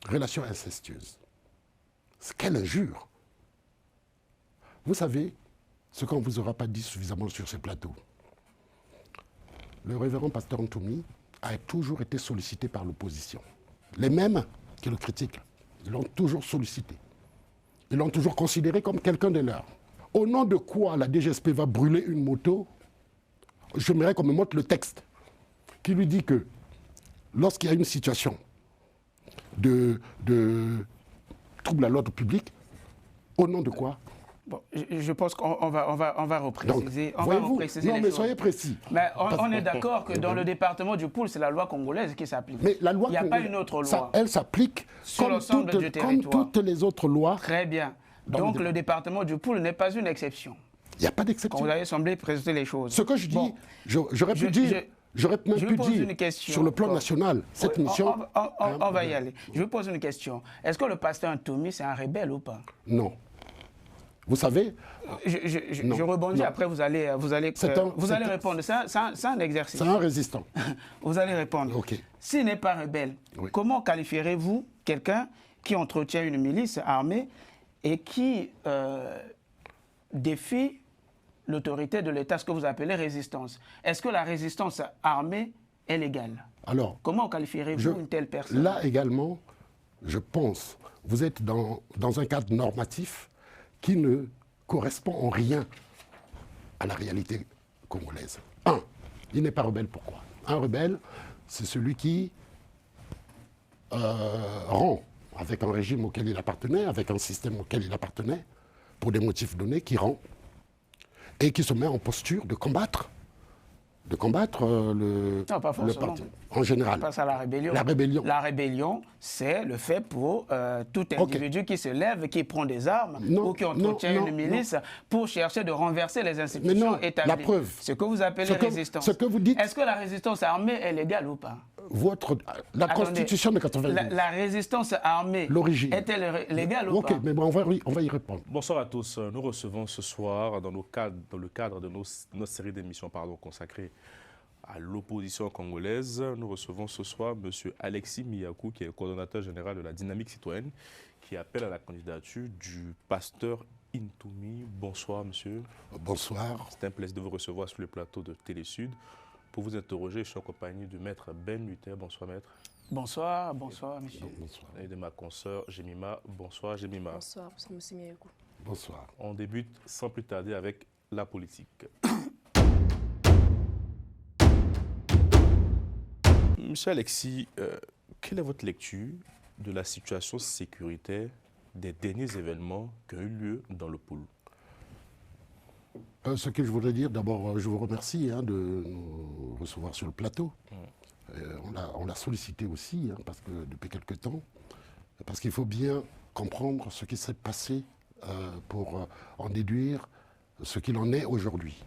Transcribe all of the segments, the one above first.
relation incestueuse. Quelle injure! Vous savez, ce qu'on ne vous aura pas dit suffisamment sur ces plateaux, le révérend pasteur Ntoumi a toujours été sollicité par l'opposition. Les mêmes qui le critiquent, ils l'ont toujours sollicité. Ils l'ont toujours considéré comme quelqu'un de leur. Au nom de quoi la DGSP va brûler une moto? J'aimerais qu'on me montre le texte qui lui dit que lorsqu'il y a une situation de trouble à l'ordre public, au nom de quoi? Bon, je pense qu'on va repréciser. Non, mais soyez précis. Mais on est d'accord que dans le département du Poul, c'est la loi congolaise qui s'applique. Mais la loi il n'y a pas une autre loi. Elle s'applique comme toutes les autres lois. Très bien. Donc le département du Poul n'est pas une exception. Il n'y a pas d'exception. Vous avez semblé présenter les choses. Ce que je dis, bon, j'aurais pu dire... J'aurais même pu dire, sur le plan national, cette mission... On va y aller. Je vous pose une question. Est-ce que le pasteur Ntoumi, c'est un rebelle ou pas? Non. Vous savez... Je rebondis, après vous allez répondre. C'est un exercice. C'est un résistant. Vous allez répondre. Okay. S'il n'est pas rebelle, oui, comment qualifierez-vous quelqu'un qui entretient une milice armée et qui défie l'autorité de l'État, ce que vous appelez résistance? Est-ce que la résistance armée est légale? Alors, comment qualifierez-vous une telle personne? Là également, je pense, vous êtes dans un cadre normatif qui ne correspond en rien à la réalité congolaise. Un, il n'est pas rebelle. Pourquoi? Un rebelle, c'est celui qui rend avec un régime auquel il appartenait, avec un système auquel il appartenait, pour des motifs donnés, qui rend et qui se met en posture de combattre le parti. En général. Passe à la rébellion. La rébellion. La rébellion, c'est le fait pour tout individu qui se lève, qui prend des armes ou qui entretient une milice pour chercher de renverser les institutions établies. La preuve. Ce que vous appelez résistance. Ce que vous dites. Est-ce que la résistance armée est légale ou pas? La Constitution de 90. La résistance armée est-elle légale ou pas? Ok, mais bon, on va y répondre. Bonsoir à tous. Nous recevons ce soir, dans le cadre de notre série d'émissions consacrée à l'opposition congolaise, nous recevons ce soir M. Alexis Miyakou, qui est le coordonnateur général de la Dynamique citoyenne, qui appelle à la candidature du pasteur Ntoumi. Bonsoir, monsieur. Bonsoir. C'est un plaisir de vous recevoir sur le plateau de Télésud. Pour vous interroger, je suis en compagnie du maître Ben Luther. Bonsoir, maître. Bonsoir, bonsoir, monsieur. Bonsoir. Et de ma consoeur Jemima. Bonsoir, Jemima. Bonsoir, monsieur Miyakou. Bonsoir. On débute sans plus tarder avec la politique. Monsieur Alexis, quelle est votre lecture de la situation sécuritaire des derniers événements qui ont eu lieu dans le Poul? Ce que je voudrais dire, d'abord, je vous remercie de nous recevoir sur le plateau. On l'a sollicité aussi, parce que depuis quelque temps, parce qu'il faut bien comprendre ce qui s'est passé pour en déduire ce qu'il en est aujourd'hui.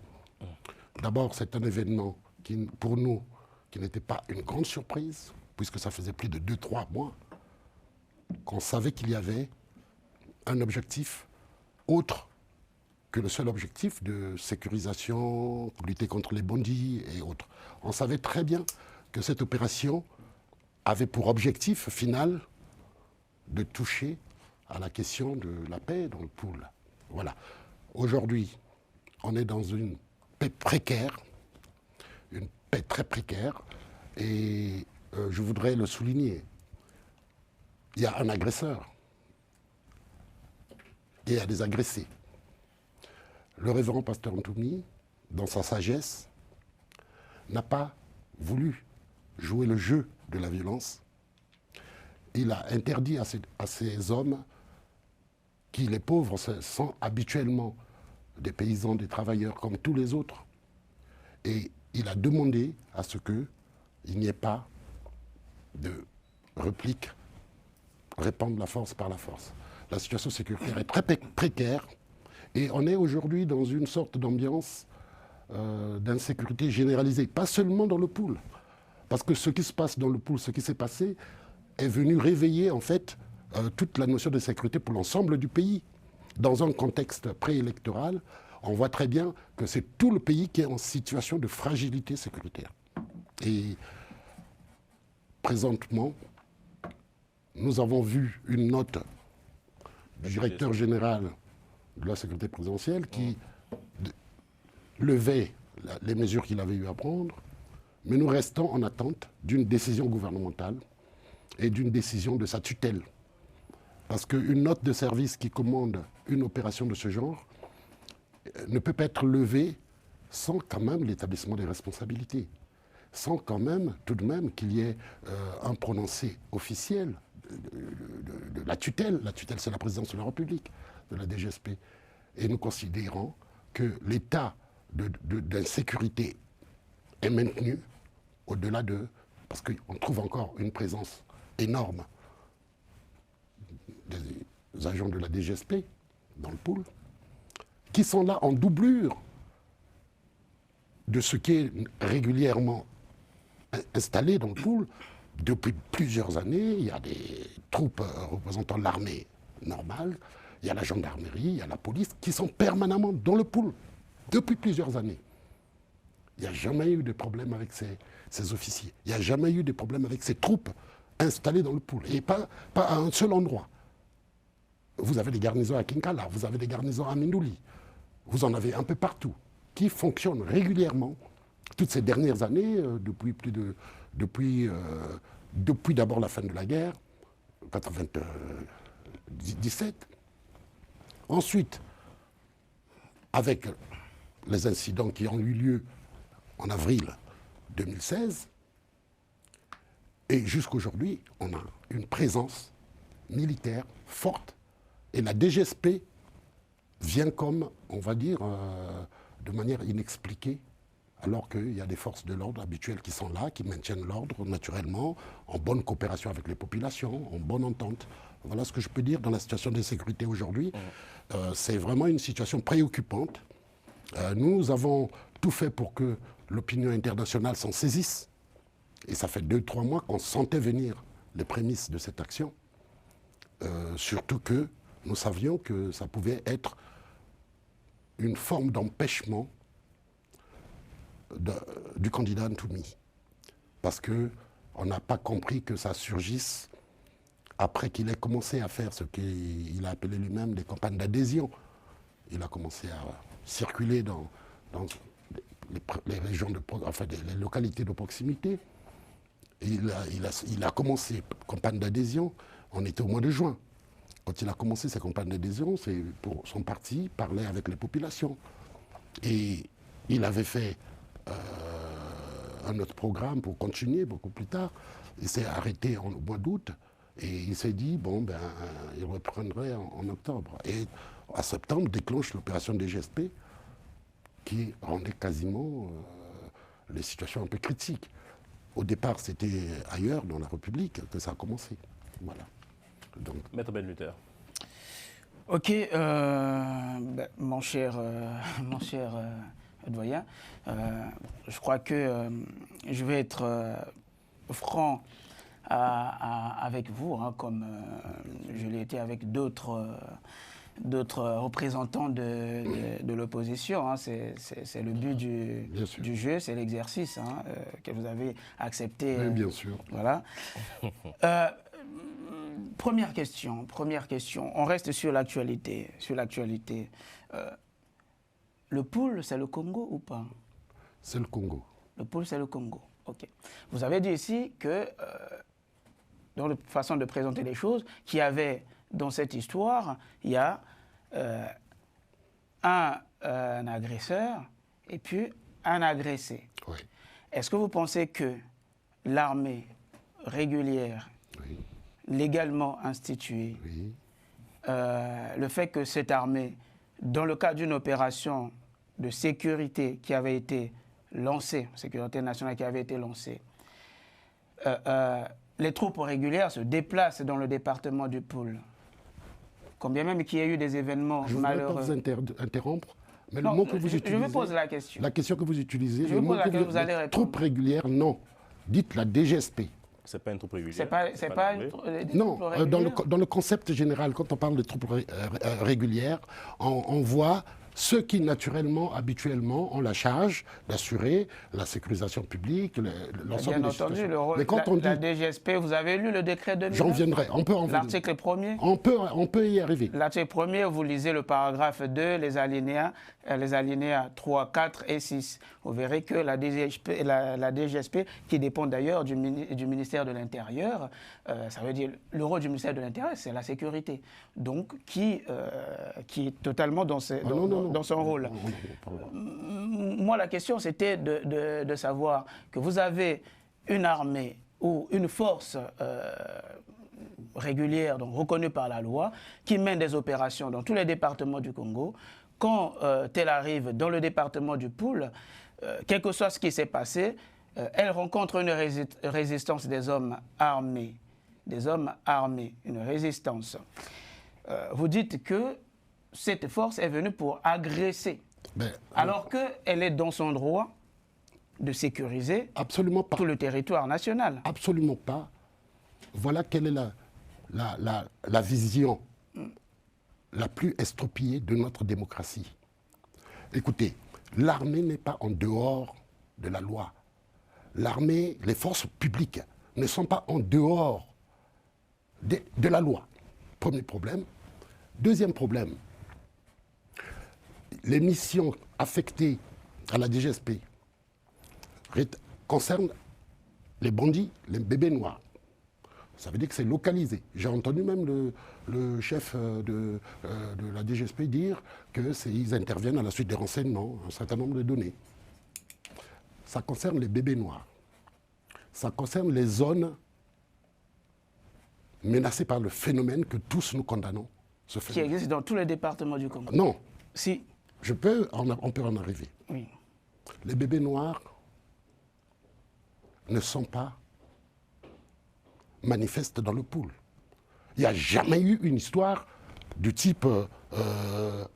D'abord, c'est un événement qui, pour nous, qui n'était pas une grande surprise, puisque ça faisait plus de 2-3 mois qu'on savait qu'il y avait un objectif autre que le seul objectif de sécurisation, lutter contre les bandits et autres. On savait très bien que cette opération avait pour objectif final de toucher à la question de la paix dans le Poul. Voilà. Aujourd'hui, on est dans une paix précaire, une paix très précaire, et je voudrais le souligner. Il y a un agresseur et il y a des agressés. Le révérend pasteur Ntoumi, dans sa sagesse, n'a pas voulu jouer le jeu de la violence. Il a interdit à ces hommes qui, les pauvres, sont habituellement des paysans, des travailleurs comme tous les autres. Et il a demandé à ce qu'il n'y ait pas de réplique, répandre la force par la force. La situation sécuritaire est très précaire et on est aujourd'hui dans une sorte d'ambiance d'insécurité généralisée, pas seulement dans le Poul. Parce que ce qui se passe dans le Poul, ce qui s'est passé, est venu réveiller en fait toute la notion de sécurité pour l'ensemble du pays. Dans un contexte préélectoral, on voit très bien que c'est tout le pays qui est en situation de fragilité sécuritaire. Et présentement, nous avons vu une note du directeur général de la sécurité présidentielle qui levait les mesures qu'il avait eu à prendre, mais nous restons en attente d'une décision gouvernementale et d'une décision de sa tutelle. Parce qu'une note de service qui commande une opération de ce genre ne peut pas être levée sans quand même l'établissement des responsabilités, sans quand même, tout de même, qu'il y ait un prononcé officiel de la tutelle. La tutelle, c'est la présidence de la République, de la DGSP. Et nous considérons que l'état d'insécurité est maintenu au-delà de... Parce qu'on trouve encore une présence énorme des agents de la DGSP dans le pool, qui sont là en doublure de ce qui est régulièrement installé dans le pool. Depuis plusieurs années, il y a des troupes représentant l'armée normale, il y a la gendarmerie, il y a la police, qui sont permanemment dans le pool depuis plusieurs années. Il n'y a jamais eu de problème avec ces officiers. Il n'y a jamais eu de problème avec ces troupes installées dans le pool. Et pas à un seul endroit. Vous avez des garnisons à Kinkala, vous avez des garnisons à Mindouli. Vous en avez un peu partout, qui fonctionnent régulièrement toutes ces dernières années, depuis d'abord la fin de la guerre, 1997. Ensuite, avec les incidents qui ont eu lieu en avril 2016, et jusqu'aujourd'hui, on a une présence militaire forte, et la DGSP vient comme, on va dire, de manière inexpliquée, alors qu'il y a des forces de l'ordre habituelles qui sont là, qui maintiennent l'ordre naturellement, en bonne coopération avec les populations, en bonne entente. Voilà ce que je peux dire dans la situation de sécurité aujourd'hui. C'est vraiment une situation préoccupante. Nous avons tout fait pour que l'opinion internationale s'en saisisse. Et ça fait 2-3 mois qu'on sentait venir les prémices de cette action. Surtout que nous savions que ça pouvait être une forme d'empêchement du candidat Ntoumi. Parce qu'on n'a pas compris que ça surgisse après qu'il ait commencé à faire ce qu'il a appelé lui-même des campagnes d'adhésion. Il a commencé à circuler dans les régions les localités de proximité. Il a commencé campagne d'adhésion, on était au mois de juin. Quand il a commencé sa campagne d'adhésion, c'est pour son parti parler avec les populations. Et il avait fait un autre programme pour continuer beaucoup plus tard. Il s'est arrêté au mois d'août et il s'est dit, il reprendrait en octobre. Et à septembre, déclenche l'opération DGSP qui rendait quasiment les situations un peu critiques. Au départ, c'était ailleurs, dans la République, que ça a commencé. Voilà. Donc. Maître Ben Luther. Ok, mon cher doyen, je crois que je vais être franc avec vous, hein, comme je l'ai été avec d'autres représentants de l'opposition. Hein. C'est le but du jeu, c'est l'exercice que vous avez accepté. Oui, bien sûr. Voilà. Première question. On reste sur l'actualité. Le pool, c'est le Congo ou pas? C'est le Congo. Le pool, c'est le Congo. Ok. Vous avez dit ici que, dans la façon de présenter les choses, qu'il y avait dans cette histoire, il y a un agresseur et puis un agressé. Oui. Est-ce que vous pensez que l'armée régulière, légalement instituée, le fait que cette armée, dans le cadre d'une opération de sécurité qui avait été lancée, sécurité nationale qui avait été lancée, les troupes régulières se déplacent dans le département du Pool, combien même qu'il y ait eu des événements malheureux. Je ne vais pas vous interrompre, mais non, le mot que vous utilisez... Je vous pose la question. La question que vous utilisez, je vous pose laquelle vous allez répondre. Troupes régulières, non. Dites la DGSP. C'est pas une troupe régulière. C'est pas une troupe régulière. Non, dans le concept général, quand on parle de troupes régulières, on voit ceux qui, naturellement, habituellement, ont la charge d'assurer la sécurisation publique, l'ensemble des situations. Bien entendu, Mais quand on dit... la DGSP, vous avez lu le décret 2009 ? J'en viendrai, on peut en venir. L'article 1er ? On peut y arriver. L'article 1er, vous lisez le paragraphe 2, les alinéas 3, 4 et 6. Vous verrez que la DGSP, qui dépend d'ailleurs du ministère de l'Intérieur, ça veut dire le rôle du ministère de l'Intérieur, c'est la sécurité. Donc, qui est totalement dans son rôle. Moi, la question, c'était de savoir que vous avez une armée ou une force régulière, donc reconnue par la loi, qui mène des opérations dans tous les départements du Congo. Quand elle arrive dans le département du Poul, quel que soit ce qui s'est passé, elle rencontre une résistance des hommes armés. Une résistance. Vous dites que cette force est venue pour agresser, alors qu'elle est dans son droit de sécuriser absolument pas. Tout le territoire national. Absolument pas. Voilà quelle est la vision la plus estropiée de notre démocratie. Écoutez, l'armée n'est pas en dehors de la loi. L'armée, les forces publiques ne sont pas en dehors de la loi. Premier problème. Deuxième problème, les missions affectées à la DGSP concernent les bandits, les bébés noirs. Ça veut dire que c'est localisé. J'ai entendu même le chef de la DGSP dire qu'ils interviennent à la suite des renseignements, un certain nombre de données. Ça concerne les bébés noirs. Ça concerne les zones menacées par le phénomène que tous nous condamnons. Qui existe dans tous les départements du Congo. Non. Si. On peut en arriver. Oui. Les bébés noirs ne sont pas manifestes dans le Poul. Il n'y a jamais eu une histoire du type...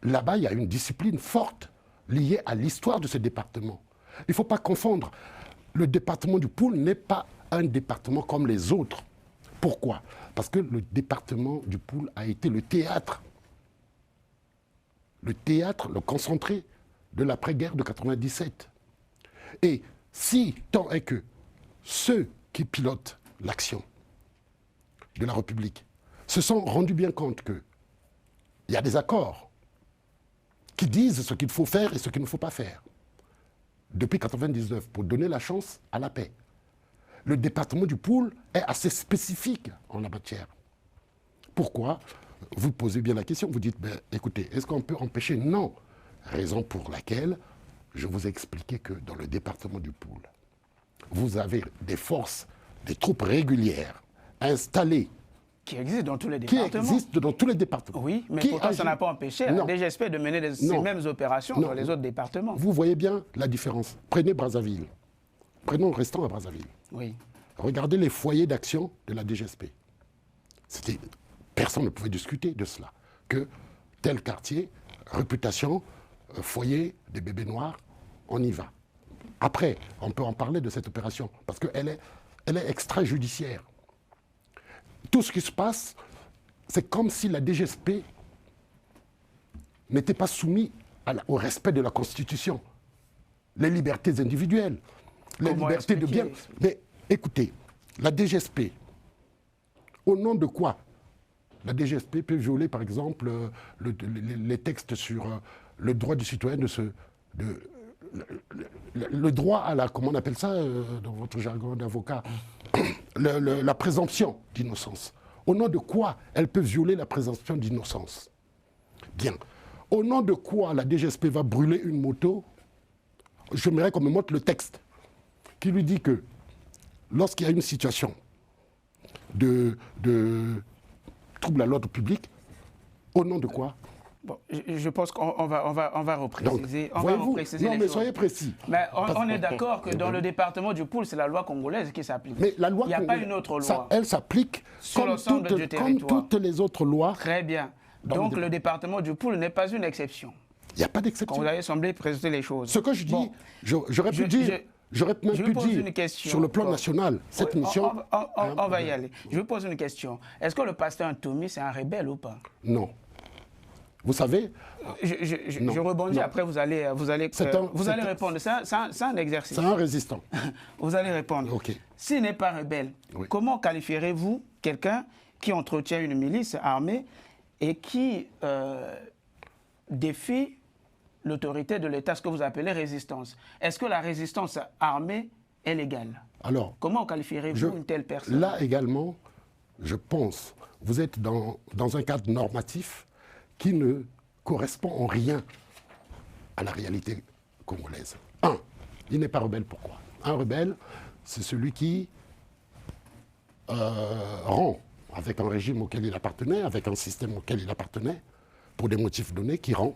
là-bas, il y a une discipline forte liée à l'histoire de ce département. Il ne faut pas confondre. Le département du Poul n'est pas un département comme les autres. Pourquoi ? Parce que le département du Poul a été le théâtre, le concentré de l'après-guerre de 97. Et si tant est que ceux qui pilotent l'action de la République se sont rendus bien compte qu'il y a des accords qui disent ce qu'il faut faire et ce qu'il ne faut pas faire, depuis 1999, pour donner la chance à la paix. Le département du Poul est assez spécifique en la matière. Pourquoi ? Vous posez bien la question, vous dites, écoutez, est-ce qu'on peut empêcher ? Non. Raison pour laquelle je vous ai expliqué que dans le département du Poul, vous avez des forces, des troupes régulières installées. Qui existent dans tous les départements. Qui existent dans tous les départements. Oui, mais pourtant ça n'a pas empêché la DGSP de mener ces mêmes opérations dans les autres départements. Vous voyez bien la différence. Prenez Brazzaville. Prenons le restant à Brazzaville. Oui. Regardez les foyers d'action de la DGSP. Personne ne pouvait discuter de cela. Que tel quartier, réputation, foyer des bébés noirs, on y va. Après, on peut en parler de cette opération, parce qu'elle est extrajudiciaire. Tout ce qui se passe, c'est comme si la DGSP n'était pas soumise au respect de la Constitution. Les libertés individuelles, les libertés de bien. Mais écoutez, la DGSP, au nom de quoi la DGSP peut violer, par exemple, les textes sur le droit du citoyen le droit à la, comment on appelle ça dans votre jargon d'avocat, la présomption d'innocence. Au nom de quoi elle peut violer la présomption d'innocence? Bien. Au nom de quoi la DGSP va brûler une moto? J'aimerais qu'on me montre le texte qui lui dit que lorsqu'il y a une situation de trouble à l'ordre public, au nom de quoi? Bon, je pense qu'on va repréciser. Non, mais soyez précis. Mais on est d'accord que dans le département du Poul, c'est la loi congolaise qui s'applique. Mais la loi il n'y a pas une autre loi. Elle s'applique comme toutes les autres lois. Très bien. Donc le département du Poul n'est pas une exception. Il n'y a pas d'exception. Vous avez semblé présenter les choses. Ce que je dis, j'aurais pu dire... J'aurais même pu dire, sur le plan national, cette mission... On va y aller. Je vous pose une question. Est-ce que le pasteur Ntoumi, c'est un rebelle ou pas? Non. Vous savez... Je rebondis, après vous allez répondre. C'est un exercice. C'est un résistant. Vous allez répondre. Okay. S'il n'est pas rebelle, oui. Comment qualifierez-vous quelqu'un qui entretient une milice armée et qui défie l'autorité de l'État, ce que vous appelez résistance? Est-ce que la résistance armée est légale? Alors, comment qualifierez-vous une telle personne? Là également, je pense, vous êtes dans un cadre normatif qui ne correspond en rien à la réalité congolaise. Un, il n'est pas rebelle. Pourquoi? Un rebelle, c'est celui qui rend avec un régime auquel il appartenait, avec un système auquel il appartenait, pour des motifs donnés, qui rend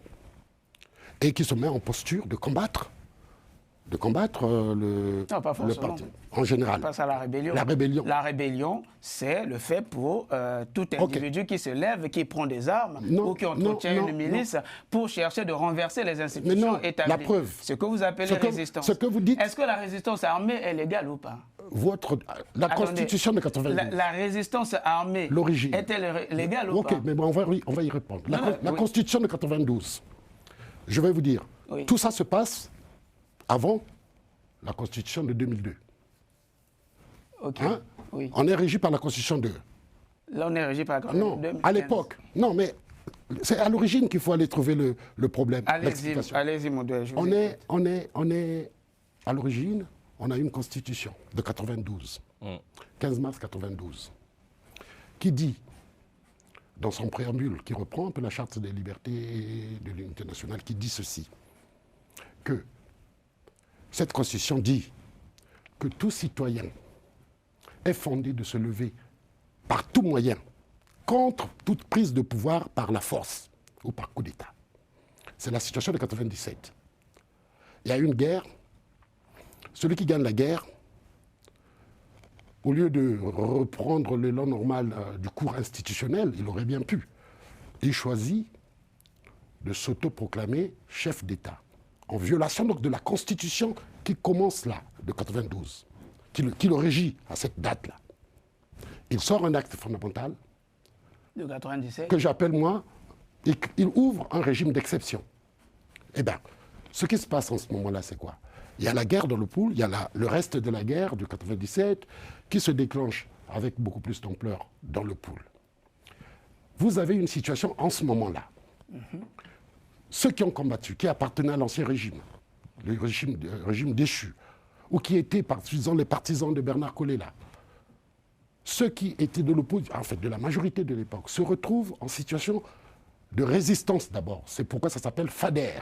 et qui se met en posture de combattre le parti. En général. Passe à la rébellion. La rébellion. La rébellion, c'est le fait pour tout individu qui se lève, qui prend des armes ou qui entretient une milice pour chercher de renverser les institutions établies. La preuve. Ce que vous appelez résistance. Ce que vous dites. Est-ce que la résistance armée est légale ou pas? La Constitution de 92. La résistance armée, l'origine, est-elle légale ou pas? Ok, mais bon, on va y répondre. La Constitution de 92, je vais vous dire, tout ça se passe avant la Constitution de 2002. Ok. Hein? Oui. On est régi par la Constitution 2. Là, on est régi par la Constitution 2. Non, à l'époque. Non, mais c'est à l'origine qu'il faut aller trouver le problème. Allez-y, mon doigt. On est à l'origine, on a une Constitution de 92, 15 mars 92, qui dit, dans son préambule, qui reprend un peu la Charte des libertés de l'unité nationale, qui dit ceci, que cette Constitution dit que tout citoyen est fondé de se lever par tout moyen contre toute prise de pouvoir par la force ou par coup d'État. C'est la situation de 97. Il y a une guerre. Celui qui gagne la guerre, au lieu de reprendre l'élan normal du cours institutionnel, il aurait bien pu. Il choisit de s'autoproclamer chef d'État, en violation donc de la Constitution qui commence là, de 92, qui le régit à cette date-là. Il sort un acte fondamental de 97 que j'appelle moi, il ouvre un régime d'exception. Eh bien, ce qui se passe en ce moment-là, c'est quoi? Il y a la guerre dans le pool, il y a le reste de la guerre de 97 qui se déclenche avec beaucoup plus d'ampleur dans le pool. Vous avez une situation en ce moment-là. Ceux qui ont combattu, qui appartenaient à l'ancien régime, le régime déchu, ou qui étaient, disons, les partisans de Bernard Kolela, ceux qui étaient de l'opposition, en fait de la majorité de l'époque, se retrouvent en situation de résistance d'abord. C'est pourquoi ça s'appelle FADER.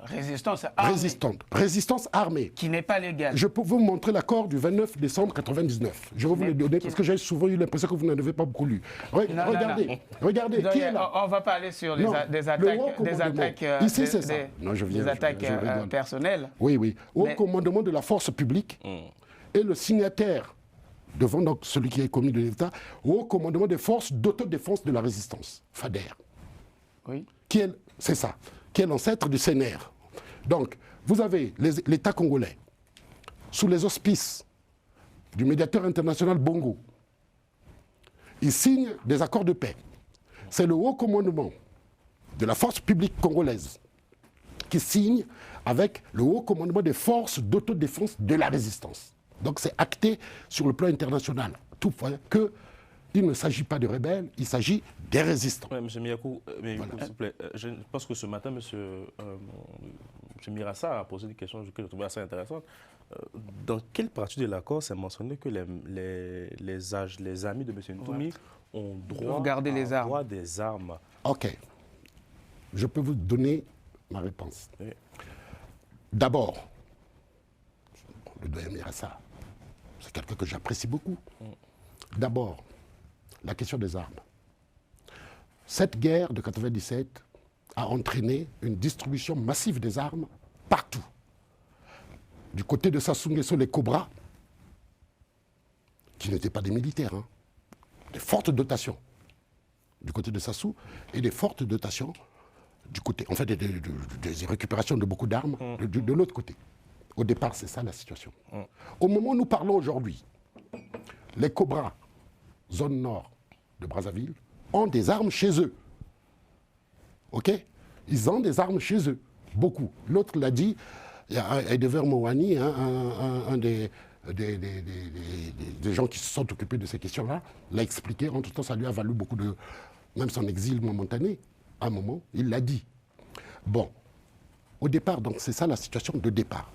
Résistance armée. Résistance armée. Qui n'est pas légale. Je peux vous montrer l'accord du 29 décembre 99. Je vais vous le donner parce que j'ai souvent eu l'impression que vous n'en avez pas beaucoup lu. Regardez, qui est là? On ne va pas aller sur des attaques Ici, c'est ça. Non, des attaques personnelles. Oui. Au commandement de la force publique et le signataire devant donc celui qui est commis de l'État, au commandement des forces d'autodéfense de la résistance, FADER. Oui. C'est ça, qui est l'ancêtre du CNR. Donc, vous avez l'État congolais, sous les auspices du médiateur international Bongo. Il signe des accords de paix. C'est le haut commandement de la force publique congolaise qui signe avec le haut commandement des forces d'autodéfense de la résistance. Donc c'est acté sur le plan international, toutefois qu'il ne s'agit pas de rebelles, il s'agit des résistants. Oui, M. Miyakou, s'il vous plaît, je pense que ce matin, M. Mirassa a posé une question que je trouvais assez intéressante. Dans quelle partie de l'accord c'est mentionné que les amis de M. Ntoumi ont droit à avoir des armes? Ok. Je peux vous donner ma réponse. Oui. D'abord, le doyen Mirassa, c'est quelqu'un que j'apprécie beaucoup. D'abord, la question des armes. Cette guerre de 97 a entraîné une distribution massive des armes partout. Du côté de Sassou Nguesso, les Cobras, qui n'étaient pas des militaires, des fortes dotations du côté de Sassou et des fortes dotations du côté, en fait, des récupérations de beaucoup d'armes de l'autre côté. Au départ, c'est ça la situation. Au moment où nous parlons aujourd'hui, les Cobras, zone nord de Brazzaville, ont des armes chez eux. ok? Ils ont des armes chez eux, beaucoup. L'autre l'a dit, il y a Edever Mouani, hein, un des gens qui se sont occupés de ces questions-là, l'a expliqué. En tout temps, ça lui a valu beaucoup de... Même son exil momentané, à un moment, il l'a dit. Bon, au départ, donc c'est ça la situation de départ.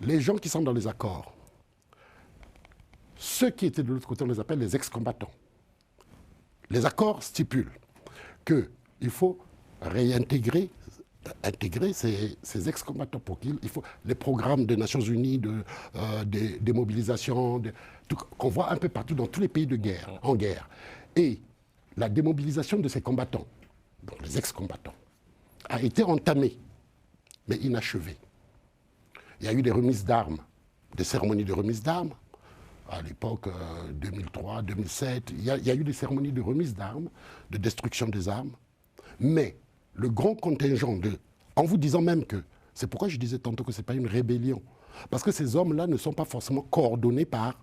Les gens qui sont dans les accords, ceux qui étaient de l'autre côté, on les appelle les ex-combattants. Les accords stipulent qu'il faut réintégrer ces ex-combattants pour qu'il faut les programmes des Nations Unies, des mobilisations, qu'on voit un peu partout dans tous les pays de guerre, en guerre. Et la démobilisation de ces combattants, donc les ex-combattants, a été entamée, mais inachevée. Il y a eu des remises d'armes, des cérémonies de remise d'armes. À l'époque, 2003, 2007, il y a eu des cérémonies de remise d'armes, de destruction des armes. Mais le grand contingent en vous disant même que, c'est pourquoi je disais tantôt que ce n'est pas une rébellion, parce que ces hommes-là ne sont pas forcément coordonnés par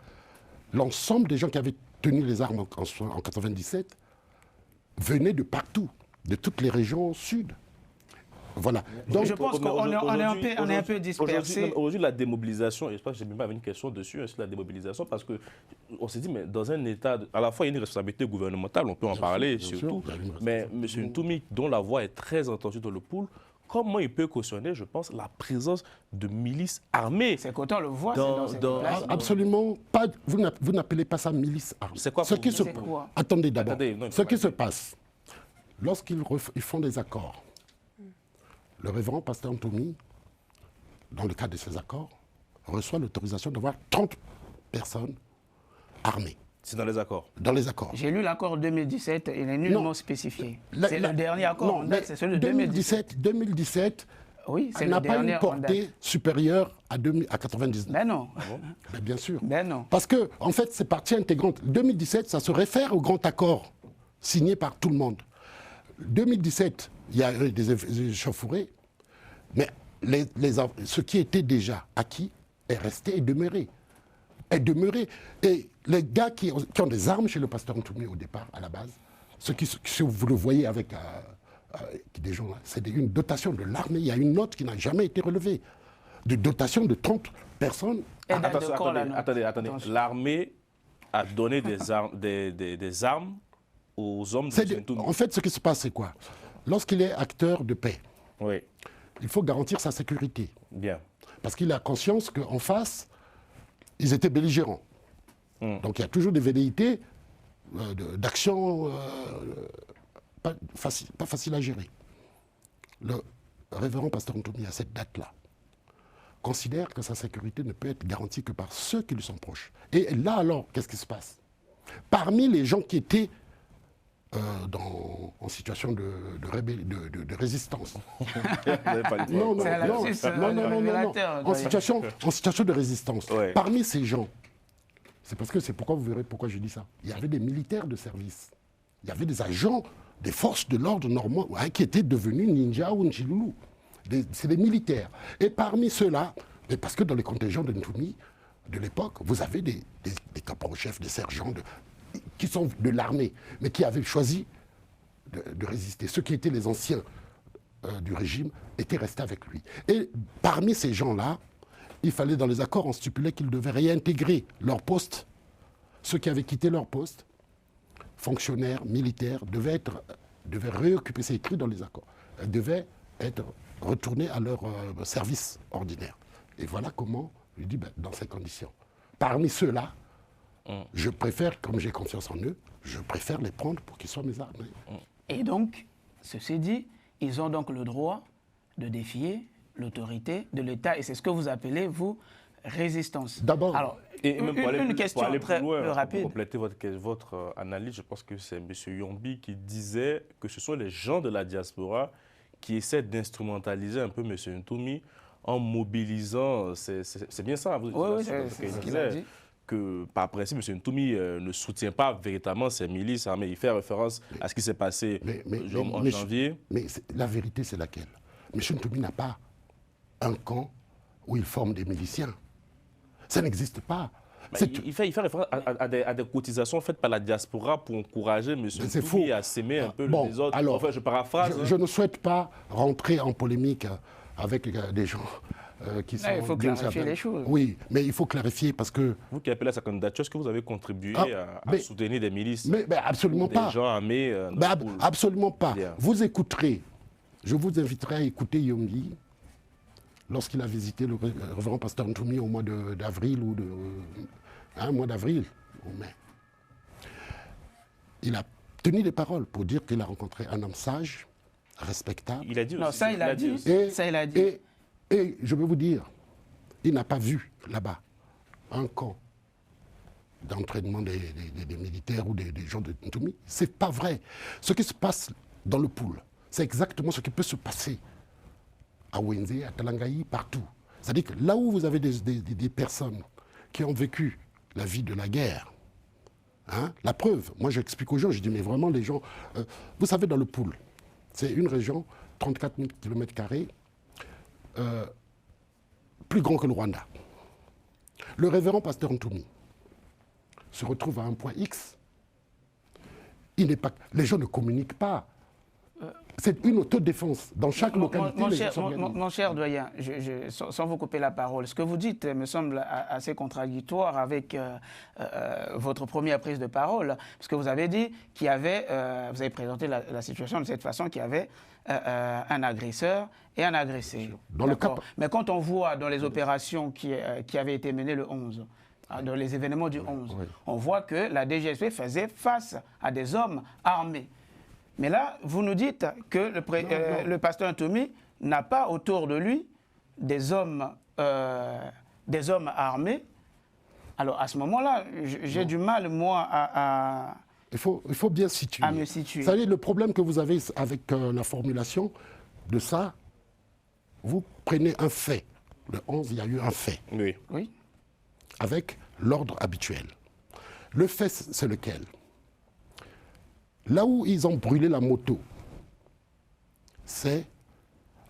l'ensemble des gens qui avaient tenu les armes en 1997, venaient de partout, de toutes les régions sud. Voilà. Donc, je pense qu'on est un peu dispersé. Aujourd'hui, la démobilisation, et je pense que j'ai même une question dessus, sur la démobilisation, parce qu'on s'est dit, mais dans un État, à la fois il y a une responsabilité gouvernementale, on peut en parler surtout, mais M. Ntoumi, dont la voix est très entendue dans le pool, comment il peut cautionner, je pense, la présence de milices armées? C'est quand on le voit, absolument pas. Vous n'appelez pas ça milice armée. C'est quoi quoi Attendez d'abord. Ce qui se passe, lorsqu'ils font des accords, le révérend pasteur Ntoumi, dans le cadre de ces accords, reçoit l'autorisation d'avoir 30 personnes armées. C'est dans les accords? Dans les accords. J'ai lu l'accord 2017, il est nullement spécifié. C'est le dernier accord, c'est celui de 2017. 2017 oui, n'a pas une portée supérieure à 99. Ben non. Ben bien sûr. Ben non. Parce que, en fait, c'est partie intégrante. 2017, ça se réfère au grand accord signé par tout le monde. 2017, il y a eu des échauffourées, mais ce qui était déjà acquis est resté et demeuré. Et les gars qui ont des armes chez le pasteur Ntoumi au départ, à la base, si vous le voyez avec des gens là, c'est une dotation de l'armée. Il y a une note qui n'a jamais été relevée. De dotation de 30 personnes. Attendez. L'armée a donné des armes aux hommes de Ntoumi. En fait, ce qui se passe, c'est quoi? Lorsqu'il est acteur de paix, oui, il faut garantir sa sécurité. Bien. Parce qu'il a conscience qu'en face, ils étaient belligérants. Donc il y a toujours des velléités d'action pas facile à gérer. Le révérend pasteur Ntoumi, à cette date-là, considère que sa sécurité ne peut être garantie que par ceux qui lui sont proches. Et là alors, qu'est-ce qui se passe? Parmi les gens qui étaient en situation de résistance. Non. En situation de résistance. Ouais. Parmi ces gens, c'est pourquoi vous verrez pourquoi je dis ça. Il y avait des militaires de service. Il y avait des agents des forces de l'ordre normaux qui étaient devenus ninja ou nchiloulou. C'est des militaires. Et parmi ceux-là, parce que dans les contingents de Ntoumi de l'époque, vous avez des caporaux-chefs, des sergents qui sont de l'armée, mais qui avaient choisi de résister. Ceux qui étaient les anciens du régime étaient restés avec lui. Et parmi ces gens-là, il fallait, dans les accords, on stipulait qu'ils devaient réintégrer leur poste. Ceux qui avaient quitté leur poste, fonctionnaires, militaires, devaient réoccuper, c'est écrit dans les accords, devaient être retournés à leur service ordinaire. Et voilà comment, je dis, dans ces conditions. Parmi ceux-là, je préfère, comme j'ai confiance en eux, je préfère les prendre pour qu'ils soient mes armées. Et donc, ceci dit, ils ont donc le droit de défier l'autorité de l'État. Et c'est ce que vous appelez, vous, résistance. D'abord. Alors, une question très rapide. Pour compléter votre analyse, je pense que c'est M. Yombi qui disait que ce sont les gens de la diaspora qui essaient d'instrumentaliser un peu M. Ntoumi en mobilisant. C'est bien ça, vous oui, c'est ce qu'il a dit. Que par principe, M. Ntoumi ne soutient pas véritablement ces milices armées. Il fait référence à ce qui s'est passé en janvier. Mais la vérité, c'est laquelle? M. Ntoumi n'a pas un camp où il forme des miliciens. Ça n'existe pas. Il fait référence à des cotisations faites par la diaspora pour encourager M. Ntoumi à s'aimer un peu les autres. Alors, enfin, je paraphrase. Je ne souhaite pas rentrer en polémique avec des gens qui sont... Il faut clarifier les choses. Oui, mais il faut clarifier parce que... Vous qui appelez à sa candidature, est-ce que vous avez contribué à soutenir des milices? Mais absolument pas. Des gens armés absolument pas. Bien. Vous écouterez, je vous inviterai à écouter Yonggi lorsqu'il a visité le révérend pasteur Ntoumi au mois d'avril ou mois d'avril ou mai. Il a tenu des paroles pour dire qu'il a rencontré un homme sage, respectable. Il a dit non, aussi. ça il a dit. Et je veux vous dire, il n'a pas vu là-bas un camp d'entraînement des militaires ou des gens de Ntoumi. C'est pas vrai. Ce qui se passe dans le pool, c'est exactement ce qui peut se passer à Wenze, à Talangaï, partout. C'est-à-dire que là où vous avez des personnes qui ont vécu la vie de la guerre, hein, la preuve, moi j'explique aux gens, je dis mais vraiment les gens, vous savez dans le pool, c'est une région, 34 000 km², plus grand que le Rwanda. Le révérend pasteur Ntoumi se retrouve à un point X. Les gens ne communiquent pas. C'est une autodéfense. Dans chaque localité, mon cher doyen, sans vous couper la parole, ce que vous dites me semble assez contradictoire avec votre première prise de parole, parce que vous avez dit qu'il y avait, vous avez présenté la situation de cette façon, qu'il y avait un agresseur et un agressé. Mais quand on voit dans les opérations qui avaient été menées le 11, dans les événements du 11, on voit que la DGSP faisait face à des hommes armés. Mais là, vous nous dites que le pasteur Ntoumi n'a pas autour de lui des hommes armés. Alors, à ce moment-là, j'ai du mal, moi, à il faut bien situer. À me situer. Vous savez, le problème que vous avez avec la formulation de ça, vous prenez un fait. Le 11, il y a eu un fait. Oui. Avec l'ordre habituel. Le fait, c'est lequel? Là où ils ont brûlé la moto, c'est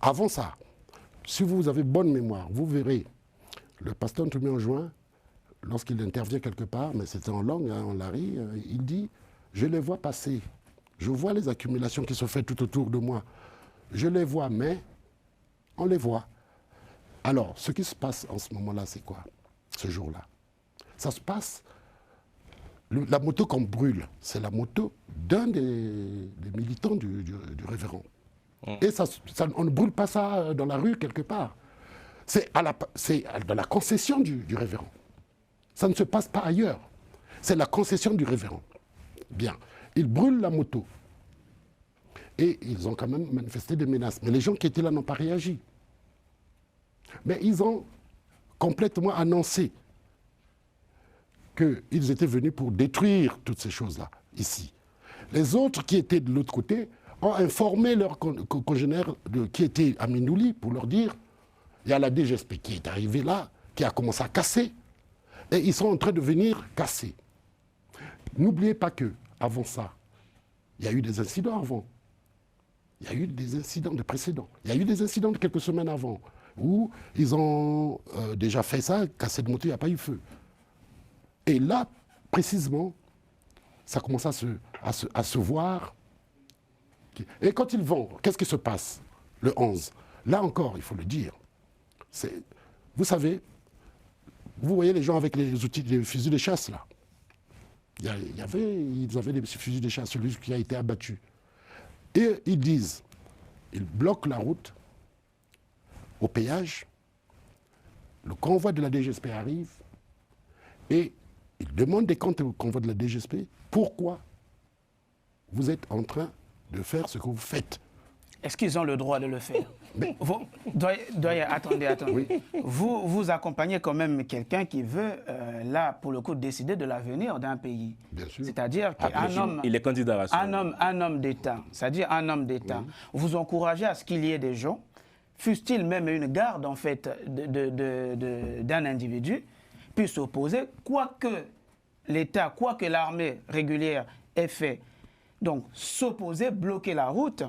avant ça. Si vous avez bonne mémoire, vous verrez le pasteur Ntoumi en juin, lorsqu'il intervient quelque part, mais c'était en langue, en lari, il dit « Je les vois passer, je vois les accumulations qui se font tout autour de moi. Je les vois, mais on les voit. » Alors, ce qui se passe en ce moment-là, c'est quoi, ce jour-là? Ça se passe... La moto qu'on brûle, c'est la moto d'un des militants du révérend. Et on ne brûle pas ça dans la rue quelque part. C'est dans la concession du révérend. Ça ne se passe pas ailleurs. C'est la concession du révérend. Bien. Ils brûlent la moto. Et ils ont quand même manifesté des menaces. Mais les gens qui étaient là n'ont pas réagi. Mais ils ont complètement annoncé qu'ils étaient venus pour détruire toutes ces choses-là, ici. Les autres qui étaient de l'autre côté ont informé leurs congénères qui étaient à Mindouli pour leur dire il y a la DGSP qui est arrivée là, qui a commencé à casser, et ils sont en train de venir casser. N'oubliez pas que avant ça, il y a eu des incidents avant. Il y a eu des incidents de précédents. Il y a eu des incidents de quelques semaines avant, où ils ont déjà fait ça, cassé de moto, il n'y a pas eu feu. Et là, précisément, ça commence à se voir. Et quand ils vont, qu'est-ce qui se passe le 11? Là encore, il faut le dire. Vous savez, vous voyez les gens avec les outils, les fusils de chasse, là. Ils avaient des fusils de chasse, celui qui a été abattu. Et ils disent, ils bloquent la route au péage, le convoi de la DGSP arrive, et ils demandent des comptes au convoi de la DGSP. Pourquoi vous êtes en train de faire ce que vous faites? Est-ce qu'ils ont le droit de le faire? Attendez. Oui. Vous accompagnez quand même quelqu'un qui veut, là, pour le coup, décider de l'avenir d'un pays. Bien sûr. C'est-à-dire qu'un homme... Il est candidat à ça. Un homme d'État, c'est-à-dire un homme d'État, vous encouragez à ce qu'il y ait des gens, fût-il même une garde, en fait, d'un individu, puisse s'opposer, quoi que l'État, quoi que l'armée régulière ait fait. Donc, s'opposer, bloquer la route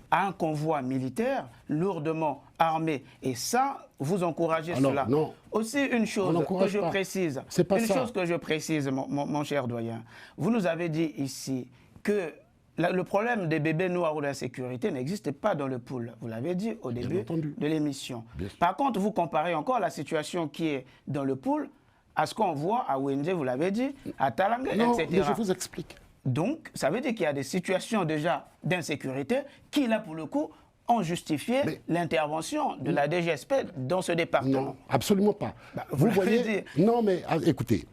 à un convoi militaire lourdement armés. Et ça, vous encouragez cela. Non. Aussi, une chose que je précise, chose que je précise, mon cher doyen. Vous nous avez dit ici que le problème des bébés noirs ou de la sécurité n'existe pas dans le pool. Vous l'avez dit au début de l'émission. Par contre, vous comparez encore la situation qui est dans le pool à ce qu'on voit à Wendé, vous l'avez dit, à Talanga, etc. Mais je vous explique. Donc, ça veut dire qu'il y a des situations déjà d'insécurité qui, là, pour le coup, ont justifié l'intervention de la DGSP dans ce département. Non, absolument pas. Vous voyez. Non, mais écoutez,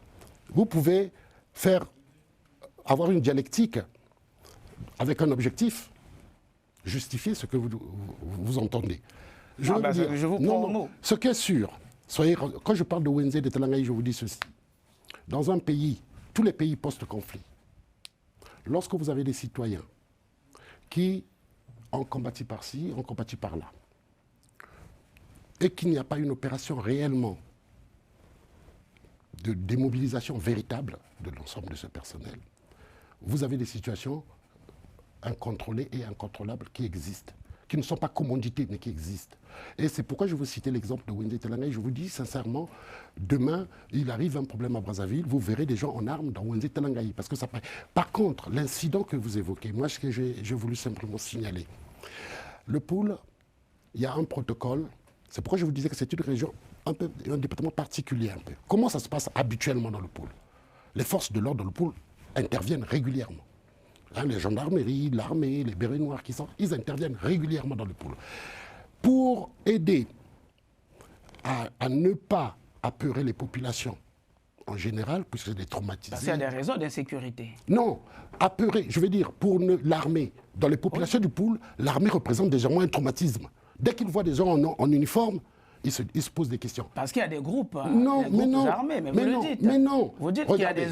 vous pouvez avoir une dialectique avec un objectif, justifier ce que vous entendez. Je vous prends au mot. Ce qui est sûr, quand je parle de Wenzé, de Talangaï, je vous dis ceci. Dans un pays, tous les pays post-conflit, lorsque vous avez des citoyens qui ont combattu par-ci, ont combattu par-là, et qu'il n'y a pas une opération réellement de démobilisation véritable de l'ensemble de ce personnel, vous avez des situations incontrôlées et incontrôlables qui existent, qui ne sont pas commandités, mais qui existent. Et c'est pourquoi je veux citer l'exemple de Wendé Talangaï. Je vous dis sincèrement, demain, il arrive un problème à Brazzaville, vous verrez des gens en armes dans Wendé Talangaï. Parce que ça... Par contre, l'incident que vous évoquez, moi, ce que j'ai voulu simplement signaler, le pool, il y a un protocole. C'est pourquoi je vous disais que c'est une région, un département particulier un peu. Comment ça se passe habituellement dans le pool? Les forces de l'ordre dans le pool interviennent régulièrement. Les gendarmeries, l'armée, les bérets noirs qui sont, ils interviennent régulièrement dans le pool. Pour aider à ne pas apeurer les populations en général, puisque c'est des traumatisés. Parce qu'il y a des raisons d'insécurité. Non, apeurer, je veux dire, pour l'armée, dans les populations du pool, l'armée représente déjà un traumatisme. Dès qu'ils voient des gens en uniforme, ils se posent des questions. Parce qu'il y a des groupes, non, armés, mais vous le dites. Mais non. Vous dites qu'il y a des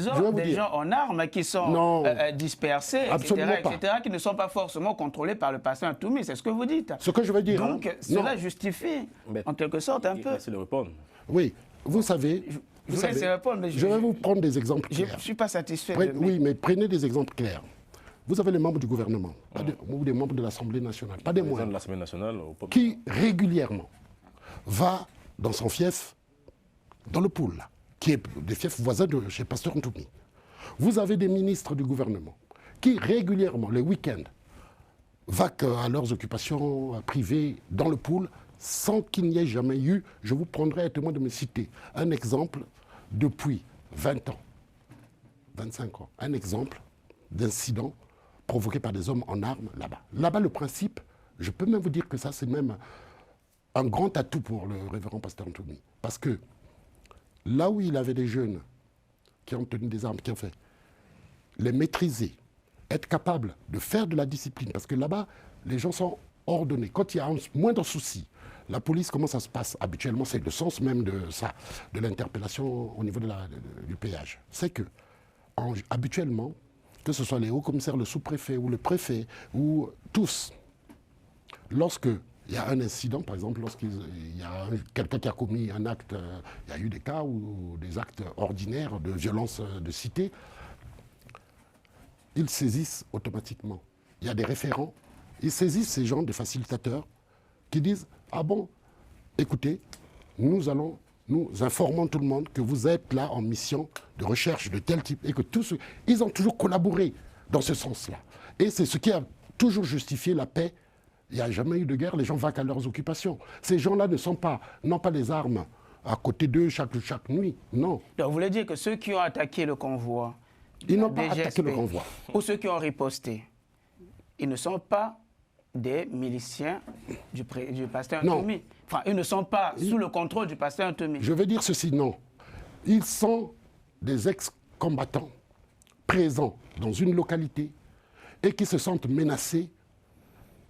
gens en armes qui sont dispersés, etc., qui ne sont pas forcément contrôlés par le pasteur Ntoumi. C'est ce que vous dites. Ce que je veux dire. Donc, cela justifie, en quelque sorte, un peu. Laissez-le répondre. Oui, vous savez... Je vais vous prendre des exemples clairs. Je ne suis pas satisfait. Oui, mais prenez des exemples clairs. Vous avez les membres du gouvernement, ou des membres de l'Assemblée nationale, pas des moindres, de l'Assemblée nationale, qui régulièrement va dans son fief, dans le pool, qui est des fiefs voisins de chez Pasteur Ntoumi. Vous avez des ministres du gouvernement qui régulièrement, les week-ends, vaquent à leurs occupations privées dans le pool sans qu'il n'y ait jamais eu, je vous prendrai à témoin de me citer, un exemple depuis 20 ans, 25 ans, un exemple d'incident provoqué par des hommes en armes là-bas. Là-bas, le principe, je peux même vous dire que ça, c'est même un grand atout pour le révérend Pasteur Ntoumi. Parce que là où il avait des jeunes qui ont tenu des armes, qui ont fait, les maîtriser, être capable de faire de la discipline, parce que là-bas, les gens sont ordonnés. Quand il y a un moindre souci, la police, comment ça se passe? Habituellement, c'est le sens même de ça, de l'interpellation au niveau du péage. C'est que, habituellement, que ce soit les hauts commissaires, le sous-préfet ou le préfet, ou tous, lorsque il y a un incident, par exemple, lorsqu'il y a quelqu'un qui a commis un acte, il y a eu des cas où des actes ordinaires de violence de cité, ils saisissent automatiquement. Il y a des référents, ils saisissent ces gens, des facilitateurs, qui disent « Ah bon, écoutez, nous informons tout le monde que vous êtes là en mission de recherche de tel type, et que tous ceux... » Ils ont toujours collaboré dans ce sens-là. Et c'est ce qui a toujours justifié la paix. Il n'y a jamais eu de guerre, les gens vaquent à leurs occupations. Ces gens-là n'ont pas les armes à côté d'eux chaque nuit, non. Donc vous voulez dire que ceux qui ont attaqué le convoi, ils n'ont pas attaqué le convoi. Ou ceux qui ont riposté, ils ne sont pas des miliciens du pasteur Ntoumi. Enfin, ils ne sont pas sous le contrôle du pasteur Ntoumi. Je veux dire ceci, non. Ils sont des ex-combattants présents dans une localité et qui se sentent menacés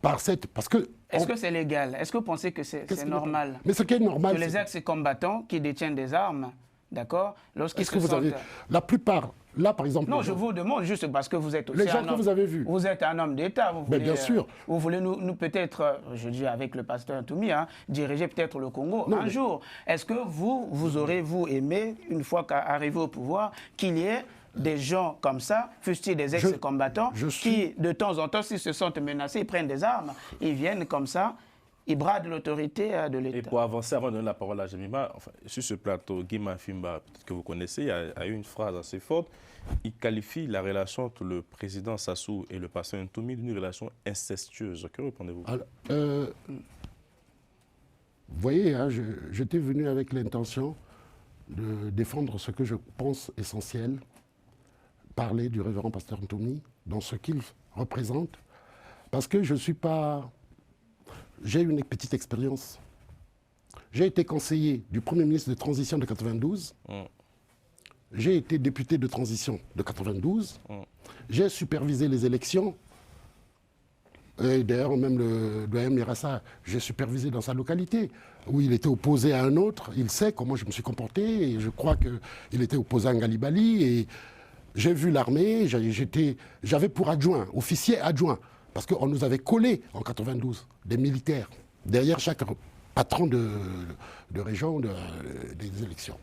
par cette... Parce que... Est-ce que c'est légal? Est-ce que vous pensez que c'est normal? Mais ce qui est normal... Que les ex-combattants qui détiennent des armes, d'accord, lorsqu'ils se sentent... La plupart... Là, par exemple... Non, je vous demande juste parce que vous êtes aussi les gens que vous avez vus. Vous êtes un homme d'État. Mais bien sûr. Vous voulez nous peut-être, je dis avec le pasteur Ntoumi, diriger peut-être le Congo un jour. Est-ce que vous aurez, aimé, une fois qu'arrivé au pouvoir, qu'il y ait des gens comme ça, fussent-ils des ex-combattants, qui, de temps en temps, s'ils se sentent menacés, ils prennent des armes, ils viennent comme ça, il brade l'autorité de l'État. Et pour avancer, avant de donner la parole à Jemima, enfin, sur ce plateau, Guy Mafimba, peut-être que vous connaissez, il y a eu une phrase assez forte. Il qualifie la relation entre le président Sassou et le pasteur Ntoumi d'une relation incestueuse. Que répondez-vous? Vous voyez, hein, j'étais venu avec l'intention de défendre ce que je pense essentiel, parler du révérend pasteur Ntoumi, dans ce qu'il représente, parce que je ne suis pas... J'ai une petite expérience. J'ai été conseiller du Premier ministre de transition de 92. J'ai été député de transition de 92. J'ai supervisé les élections. Et d'ailleurs, même le doyen Mirassa, j'ai supervisé dans sa localité, où il était opposé à un autre. Il sait comment je me suis comporté. Et je crois qu'il était opposé à Ngalibali. Et j'ai vu l'armée. J'avais pour adjoint, officier adjoint, parce qu'on nous avait collé en 92 des militaires derrière chaque patron de région des élections.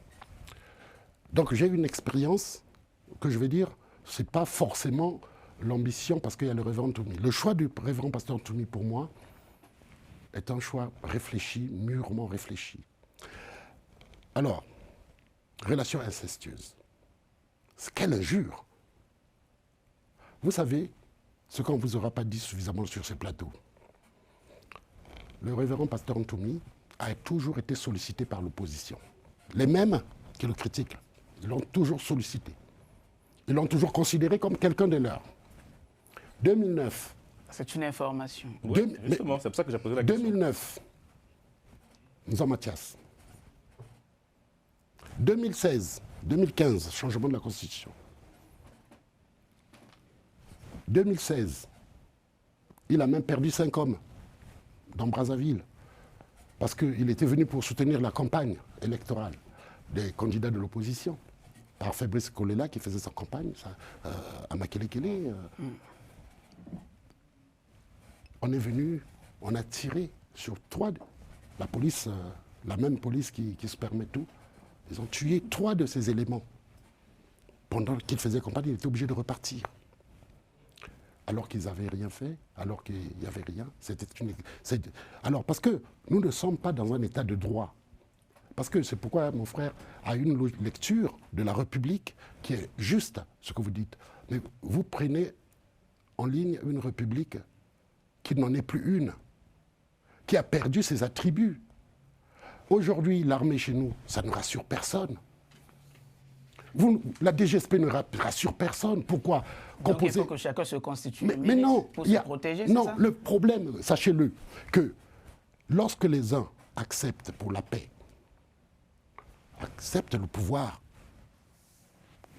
Donc j'ai une expérience que je vais dire, ce n'est pas forcément l'ambition parce qu'il y a le révérend Ntoumi. Le choix du révérend pasteur Ntoumi pour moi est un choix réfléchi, mûrement réfléchi. Alors, relation incestueuse. Quelle injure! Vous savez, ce qu'on ne vous aura pas dit suffisamment sur ce plateau. Le révérend pasteur Ntoumi a toujours été sollicité par l'opposition. Les mêmes qui le critiquent, ils l'ont toujours sollicité. Ils l'ont toujours considéré comme quelqu'un de leur. 2009. C'est une information. Oui, justement, c'est pour ça que j'ai posé la question. 2009, Nzan Mathias. 2016, 2015, changement de la Constitution. 2016, il a même perdu 5 hommes dans Brazzaville parce qu'il était venu pour soutenir la campagne électorale des candidats de l'opposition par Fabrice Kolela qui faisait sa campagne à Makelekele. On est venu, on a tiré sur 3, la police, la même police qui se permet tout, ils ont tué 3 de ces éléments. Pendant qu'il faisait campagne, il était obligé de repartir. Alors qu'ils n'avaient rien fait, alors qu'il n'y avait rien. Alors, parce que nous ne sommes pas dans un état de droit. Parce que c'est pourquoi mon frère a une lecture de la République qui est juste, ce que vous dites. Mais vous prenez en ligne une République qui n'en est plus une, qui a perdu ses attributs. Aujourd'hui, l'armée chez nous, ça ne rassure personne. La DGSP ne rassure personne. Pourquoi? Donc il faut que chacun se constitue mais non, pour se protéger, c'est non, ça? le problème, sachez-le, que lorsque les uns acceptent pour la paix, acceptent le pouvoir,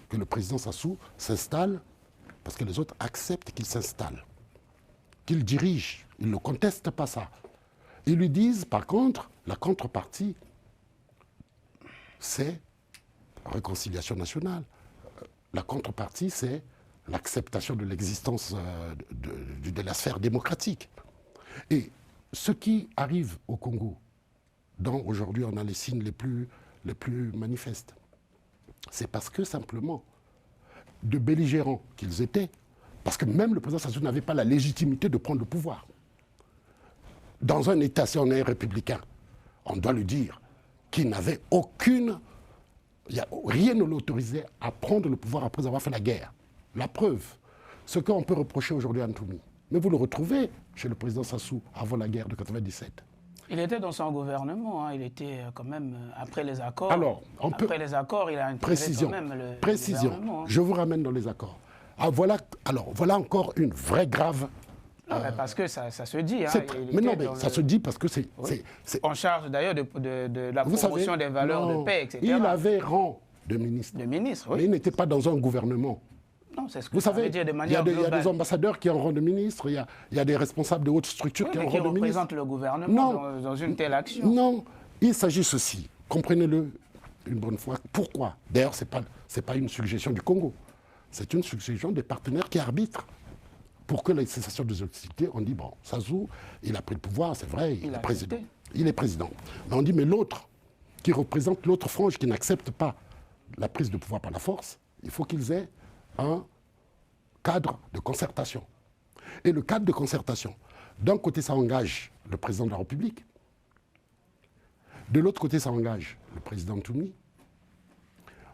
que le président Sassou s'installe, parce que les autres acceptent qu'il s'installe, qu'il dirige, ils ne contestent pas ça. Ils lui disent, par contre, la contrepartie, c'est réconciliation nationale. La contrepartie, c'est l'acceptation de l'existence de la sphère démocratique. Et ce qui arrive au Congo, dont aujourd'hui on a les signes les plus manifestes, c'est parce que simplement, de belligérants qu'ils étaient, parce que même le président Sassou n'avait pas la légitimité de prendre le pouvoir. Dans un État, si on est républicain, on doit le dire, qu'il n'avait aucune... rien ne l'autorisait à prendre le pouvoir après avoir fait la guerre. La preuve, ce qu'on peut reprocher aujourd'hui à Ntoumi, mais vous le retrouvez chez le président Sassou avant la guerre de 1997. Il était dans son gouvernement, hein. Il était quand même, après les accords, alors, les accords, il a intégré quand même le gouvernement. Hein. Je vous ramène dans les accords. Voilà encore une vraie grave... Non, mais parce que ça se dit. Hein, ça se dit parce que c'est... Oui. En charge d'ailleurs de la promotion des valeurs de paix, etc. Il avait rang de ministre. De ministre, oui. Mais il n'était pas dans un gouvernement. Non, c'est ce que vous ça savez, veut dire de il manière globale. y a des ambassadeurs qui ont rang de ministre, il y a des responsables de hautes structures qui ont rang de ministre. Qui représentent le gouvernement dans une telle action. Non, il s'agit ceci, comprenez-le une bonne fois. Pourquoi? D'ailleurs, ce n'est pas une suggestion du Congo. C'est une suggestion des partenaires qui arbitrent. Pour que la cessation des hostilités, on dit, bon, Sassou, il a pris le pouvoir, c'est vrai, il est président. Il est président. Mais on dit, mais l'autre, qui représente l'autre frange, qui n'accepte pas la prise de pouvoir par la force, il faut qu'ils aient un cadre de concertation. Et le cadre de concertation, d'un côté, ça engage le président de la République. De l'autre côté, ça engage le président Ntoumi.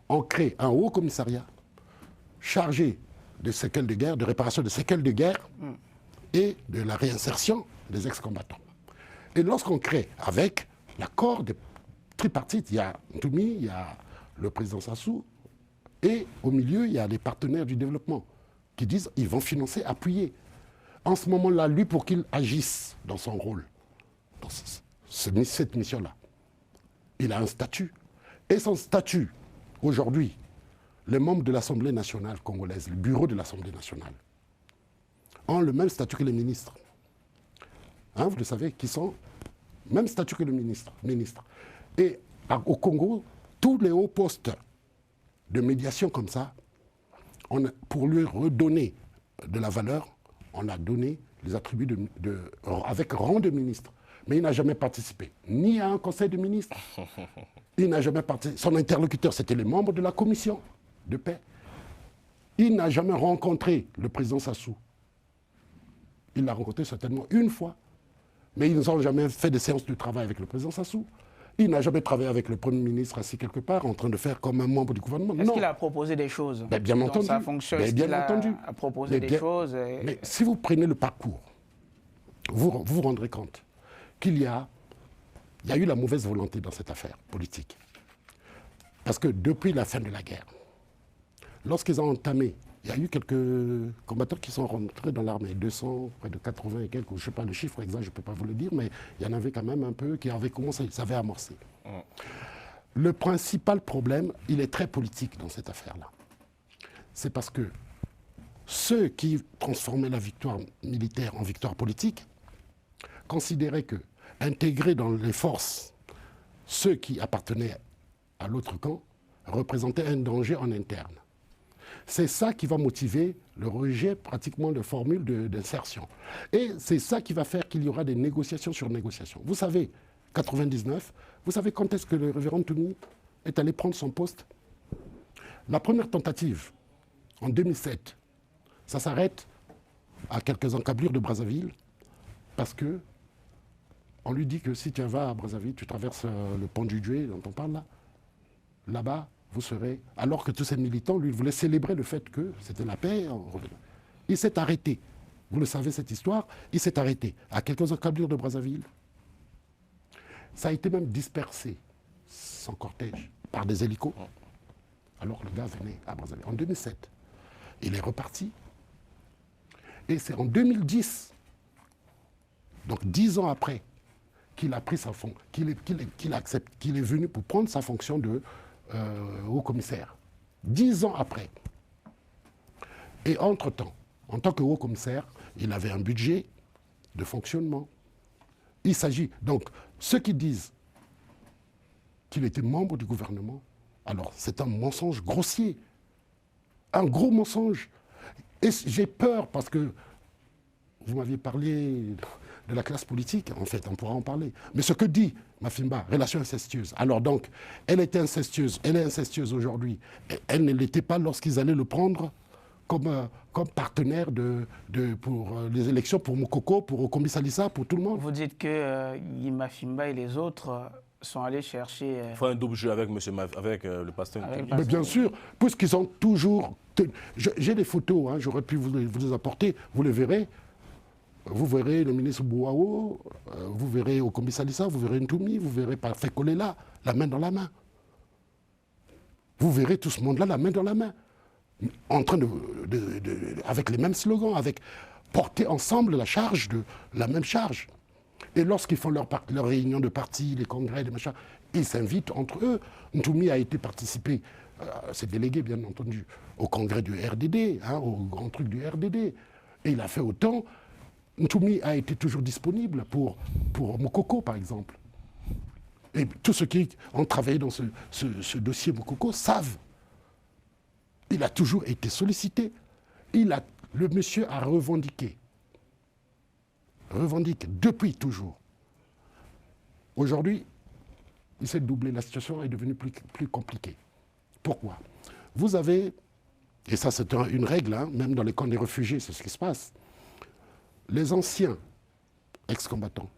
On crée un haut commissariat chargé de séquelles de guerre, de réparation de séquelles de guerre et de la réinsertion des ex-combattants. Et lorsqu'on crée avec l'accord des tripartites, il y a Ntoumi, il y a le président Sassou, et au milieu, il y a les partenaires du développement qui disent qu'ils vont financer, appuyer. En ce moment-là, lui, pour qu'il agisse dans son rôle, dans cette mission-là, il a un statut. Et son statut, aujourd'hui, les membres de l'Assemblée nationale congolaise, le bureau de l'Assemblée nationale, ont le même statut que les ministres. Hein, vous le savez, qui sont même statut que le ministre. Et au Congo, tous les hauts postes de médiation comme ça, pour lui redonner de la valeur, on a donné les attributs avec rang de ministre. Mais il n'a jamais participé, ni à un conseil de ministres. Il n'a jamais participé. Son interlocuteur, c'était les membres de la commission de paix. Il n'a jamais rencontré le président Sassou. Il l'a rencontré certainement une fois. Mais ils n'ont jamais fait de séances de travail avec le président Sassou. Il n'a jamais travaillé avec le Premier ministre assis quelque part en train de faire comme un membre du gouvernement. Est-ce qu'il a proposé des choses bien entendu. Sa fonction, est-ce qu'il a proposé des choses Mais si vous prenez le parcours, vous vous rendrez compte qu'il y a eu la mauvaise volonté dans cette affaire politique. Parce que depuis la fin de la guerre, lorsqu'ils ont entamé, il y a eu quelques combattants qui sont rentrés dans l'armée, 200, près de 80 et quelques, je ne sais pas le chiffre exact, je ne peux pas vous le dire, mais il y en avait quand même un peu qui avaient commencé, ça avait amorcé. Le principal problème, il est très politique dans cette affaire-là. C'est parce que ceux qui transformaient la victoire militaire en victoire politique considéraient que intégrer dans les forces ceux qui appartenaient à l'autre camp représentaient un danger en interne. C'est ça qui va motiver le rejet pratiquement de formules d'insertion. Et c'est ça qui va faire qu'il y aura des négociations sur négociations. Vous savez, 99, vous savez quand est-ce que le révérend Ntoumi est allé prendre son poste? La première tentative, en 2007, ça s'arrête à quelques encablures de Brazzaville, parce que on lui dit que si tu vas à Brazzaville, tu traverses le pont du Djoué, dont on parle là, là-bas, vous serez... Alors que tous ces militants, lui, voulaient célébrer le fait que c'était la paix. Il s'est arrêté. Vous le savez, cette histoire. Il s'est arrêté à quelques encablures de Brazzaville. Ça a été même dispersé, son cortège, par des hélicos. Alors le gars venait à Brazzaville. En 2007, il est reparti. Et c'est en 2010, donc 10 ans après, qu'il a pris sa fonction, qu'il accepte, qu'il est venu pour prendre sa fonction de haut commissaire. 10 ans après. Et entre-temps, en tant que haut commissaire, il avait un budget de fonctionnement. Il s'agit, donc, ceux qui disent qu'il était membre du gouvernement, alors c'est un mensonge grossier. Un gros mensonge. Et j'ai peur parce que vous m'aviez parlé de la classe politique, en fait, on pourra en parler. Mais ce que dit Mafimba, relation incestueuse. Alors donc, elle était incestueuse, elle est incestueuse aujourd'hui. Elle ne l'était pas lorsqu'ils allaient le prendre comme partenaire pour les élections, pour Moukoko, pour Okombi Salissa, pour tout le monde. Vous dites que Mafimba et les autres sont allés chercher... Il faut un double jeu avec, le pasteur. Mais bien sûr, puisqu'ils ont toujours... J'ai des photos, hein, j'aurais pu vous les apporter, vous les verrez. Vous verrez le ministre Bouao, vous verrez Okombi Salissa, vous verrez Ntoumi, vous verrez Parfait Kolela, la main dans la main. Vous verrez tout ce monde-là, la main dans la main. En train avec les mêmes slogans, porter ensemble la charge, la même charge. Et lorsqu'ils font leur réunion de parti, les congrès, les machins, ils s'invitent entre eux. Ntoumi a été participé, c'est délégué bien entendu, au congrès du RDD, hein, au grand truc du RDD. Et il a fait autant. Ntoumi a été toujours disponible pour Moukoko, par exemple. Et tous ceux qui ont travaillé dans ce dossier Moukoko savent. Il a toujours été sollicité. Le monsieur a revendiqué. Revendique depuis toujours. Aujourd'hui, il s'est doublé. La situation est devenue plus compliquée. Pourquoi? Vous avez, et ça c'est une règle, hein, même dans les camps des réfugiés, c'est ce qui se passe. Les anciens ex-combattants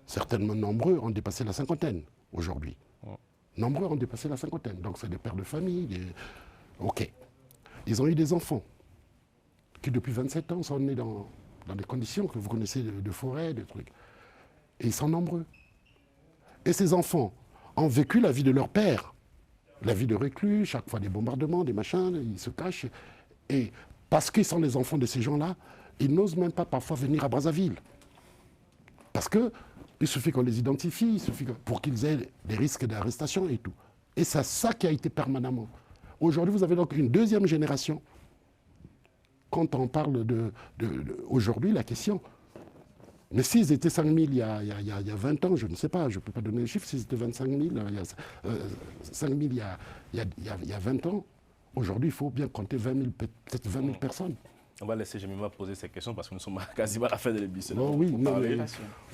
certainement nombreux ont dépassé la cinquantaine aujourd'hui. Nombreux ont dépassé la cinquantaine. Donc c'est des pères de famille. OK. Ils ont eu des enfants qui depuis 27 ans sont nés dans des conditions que vous connaissez de forêt, de trucs. Et ils sont nombreux. Et ces enfants ont vécu la vie de leur père. La vie de reclus, chaque fois des bombardements, des machins, ils se cachent. Et parce qu'ils sont les enfants de ces gens-là, ils n'osent même pas parfois venir à Brazzaville. Parce qu'il suffit qu'on les identifie, il suffit pour qu'ils aient des risques d'arrestation et tout. Et c'est ça qui a été permanemment. Aujourd'hui, vous avez donc une deuxième génération. Quand on parle aujourd'hui, la question, mais s'ils étaient 5 000 il y a 20 ans, je ne sais pas, je ne peux pas donner les chiffres, s'ils étaient 25 000, 5 000 il y a 20 ans, aujourd'hui, il faut bien compter 20 000, peut-être 20 000 personnes. On va laisser Jemima poser ces questions parce que nous sommes quasiment à la fin de l'émission. Oh, oui,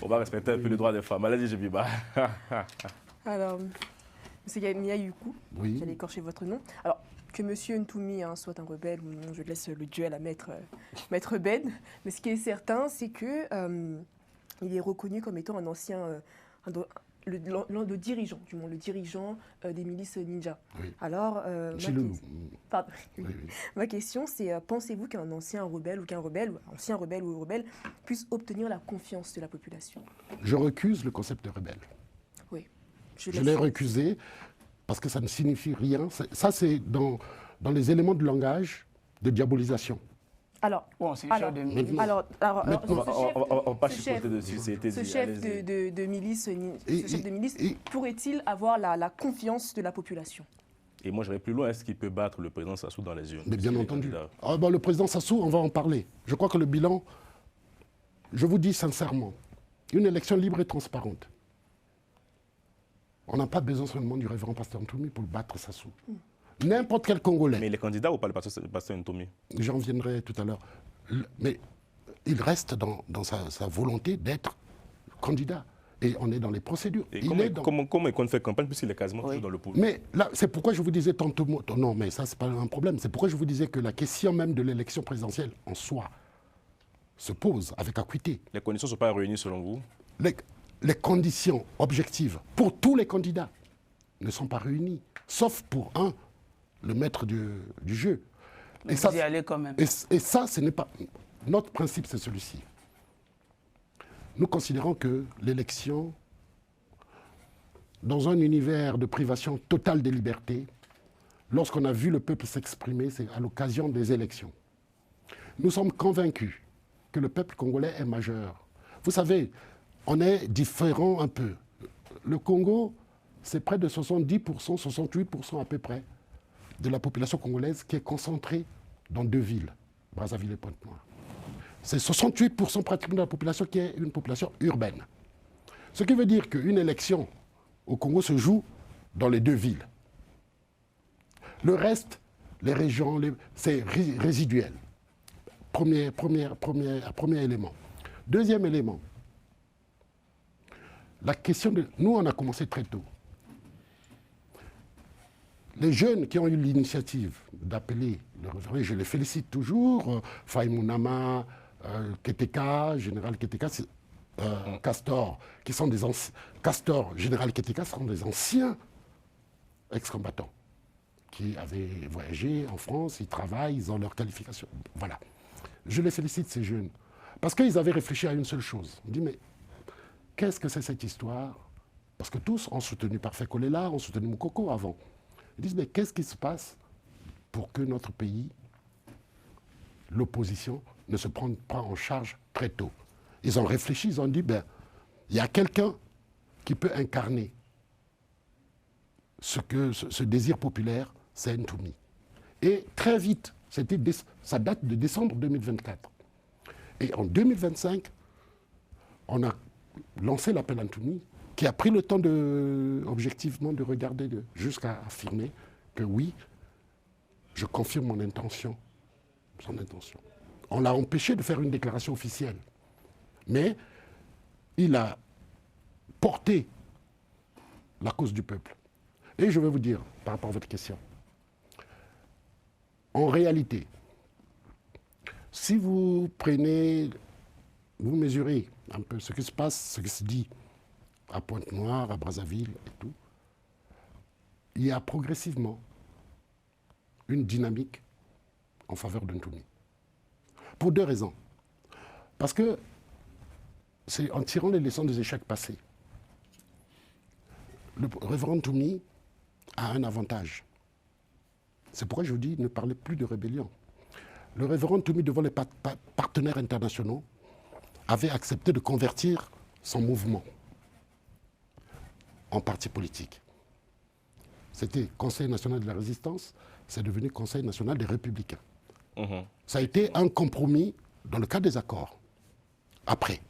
on va respecter un peu les droits des femmes. Allez-y, Jemima. Alors, M. Miyayuku, oui. J'allais écorcher votre nom. Alors, que M. Ntoumi soit un rebelle ou non, je laisse le duel à Maître Ben. Mais ce qui est certain, c'est que il est reconnu comme étant un ancien, le dirigeant, du moins le dirigeant des milices ninja. Oui. Alors, Oui. ma question, c'est pensez-vous qu'un ancien rebelle ou ancien rebelle ou rebelle puisse obtenir la confiance de la population? Je recuse le concept de rebelle. Oui. Je l'ai recusé parce que ça ne signifie rien. Ça, c'est dans les éléments de langage de diabolisation. Alors, bon, on va chipoter dessus. Ce chef de milice, pourrait-il avoir la confiance de la population? Et moi, je vais plus loin. Est-ce qu'il peut battre le président Sassou dans les urnes? Mais bien entendu. Le président Sassou, on va en parler. Je crois que le bilan, je vous dis sincèrement, une élection libre et transparente. On n'a pas besoin seulement du révérend pasteur Ntoumi pour battre Sassou. N'importe quel Congolais. Mais il est candidat ou pas, le pasteur Ntoumi? J'en viendrai tout à l'heure. Mais il reste dans sa volonté d'être candidat. Et on est dans les procédures. Et comment il compte faire campagne puisqu'il est quasiment toujours dans le pouvoir? Mais là, c'est pourquoi je vous disais tantôt... Non, mais ça, c'est pas un problème. C'est pourquoi je vous disais que la question même de l'élection présidentielle en soi se pose avec acuité. Les conditions ne sont pas réunies selon vous? Les conditions objectives pour tous les candidats ne sont pas réunies, sauf pour le maître du jeu. Mais vous y allez quand même. Et ça, ce n'est pas... Notre principe, c'est celui-ci. Nous considérons que l'élection, dans un univers de privation totale des libertés, lorsqu'on a vu le peuple s'exprimer, c'est à l'occasion des élections. Nous sommes convaincus que le peuple congolais est majeur. Vous savez, on est différent un peu. Le Congo, c'est près de 70%, 68% à peu près de la population congolaise qui est concentrée dans 2 villes, Brazzaville et Pointe-Noire. C'est 68% pratiquement de la population qui est une population urbaine. Ce qui veut dire qu'une élection au Congo se joue dans les 2 villes. Le reste, les régions, c'est résiduel. Premier élément. Deuxième élément, la question de... Nous, on a commencé très tôt. Les jeunes qui ont eu l'initiative d'appeler le révérend, je les félicite toujours, Faye Mounama, Keteka, Général Keteka, Castor, qui sont des anciens... Castor, Général Keteka, sont des anciens ex-combattants qui avaient voyagé en France, ils travaillent, ils ont leur qualification. Voilà. Je les félicite, ces jeunes, parce qu'ils avaient réfléchi à une seule chose. On dit, mais qu'est-ce que c'est cette histoire? Parce que tous ont soutenu Parfait Kolela, ont soutenu Moukoko avant. Ils disent, mais qu'est-ce qui se passe pour que notre pays, l'opposition, ne se prenne pas en charge très tôt? Ils ont réfléchi, ils ont dit, il y a quelqu'un qui peut incarner ce désir populaire, c'est Ntoumi. Et très vite, ça date de décembre 2024. Et en 2025, on a lancé l'appel à Ntoumi, qui a pris le temps objectivement de regarder, jusqu'à affirmer que oui, je confirme son intention. On l'a empêché de faire une déclaration officielle. Mais il a porté la cause du peuple. Et je vais vous dire, par rapport à votre question, en réalité, si vous mesurez un peu ce qui se passe, ce qui se dit à Pointe-Noire, à Brazzaville et tout, il y a progressivement une dynamique en faveur de Ntoumi. Pour 2 raisons. Parce que c'est en tirant les leçons des échecs passés. Le révérend Ntoumi a un avantage. C'est pourquoi je vous dis, ne parlez plus de rébellion. Le révérend Ntoumi, devant les partenaires internationaux, avait accepté de convertir son mouvement en parti politique. C'était Conseil national de la résistance, c'est devenu Conseil national des républicains. Ça a été un compromis dans le cadre des accords. Après.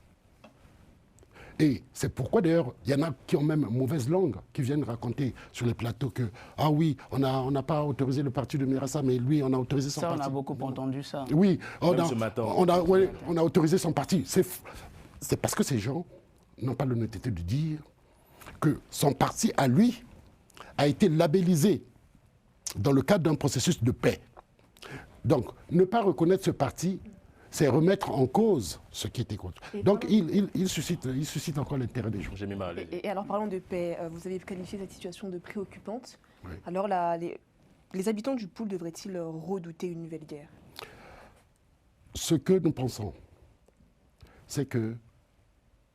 Et c'est pourquoi d'ailleurs, il y en a qui ont même mauvaise langue, qui viennent raconter sur les plateaux que, ah oui, on n'a pas autorisé le parti de Mirassa, mais lui, on a autorisé son parti. Ça, on a beaucoup entendu ça. Oui, on a autorisé son parti. C'est parce que ces gens n'ont pas l'honnêteté de dire que son parti, à lui, a été labellisé dans le cadre d'un processus de paix. Donc, ne pas reconnaître ce parti, c'est remettre en cause ce qui était contre. Donc, il suscite encore l'intérêt des gens. J'ai mis mal. Et alors, parlons de paix. Vous avez qualifié cette situation de préoccupante. Oui. Alors, les habitants du Poul devraient-ils redouter une nouvelle guerre? Ce que nous pensons, c'est que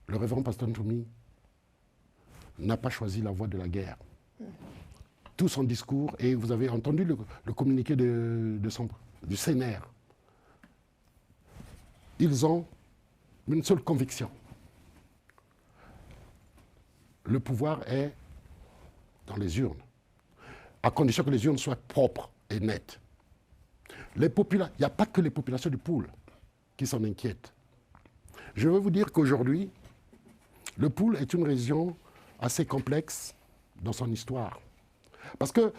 le révérend pasteur Ntoumi n'a pas choisi la voie de la guerre. Tout son discours, et vous avez entendu le communiqué du CNR, ils ont une seule conviction. Le pouvoir est dans les urnes, à condition que les urnes soient propres et nettes. Il n'y a pas que les populations du Poul qui s'en inquiètent. Je veux vous dire qu'aujourd'hui, le Poul est une région assez complexe dans son histoire. Parce que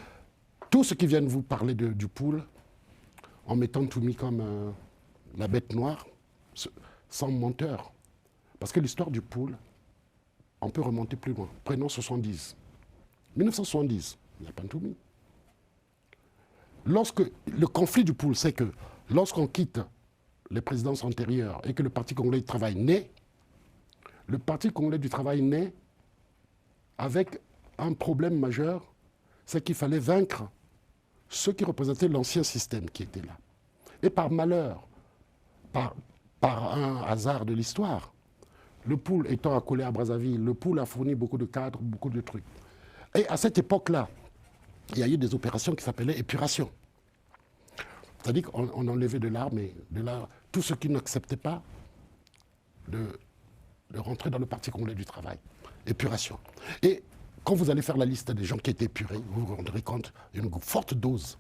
tous ceux qui viennent vous parler du Poul, en mettant Ntoumi comme la bête noire, sont menteurs. Parce que l'histoire du Poul, on peut remonter plus loin. Prenons 70. 1970, il n'y a pas Ntoumi. Le conflit du Poul, c'est que lorsqu'on quitte les présidences antérieures et que le Parti congolais du travail naît, le Parti congolais du travail naît avec un problème majeur, c'est qu'il fallait vaincre ceux qui représentaient l'ancien système qui était là. Et par malheur, par un hasard de l'histoire, le Poul étant accolé à Brazzaville, le Poul a fourni beaucoup de cadres, beaucoup de trucs. Et à cette époque-là, il y a eu des opérations qui s'appelaient épuration. C'est-à-dire qu'on enlevait de l'armée, tous ceux qui n'acceptaient pas de rentrer dans le Parti congolais du travail. Épuration. Et quand vous allez faire la liste des gens qui étaient épurés, vous vous rendrez compte, il y a une forte dose.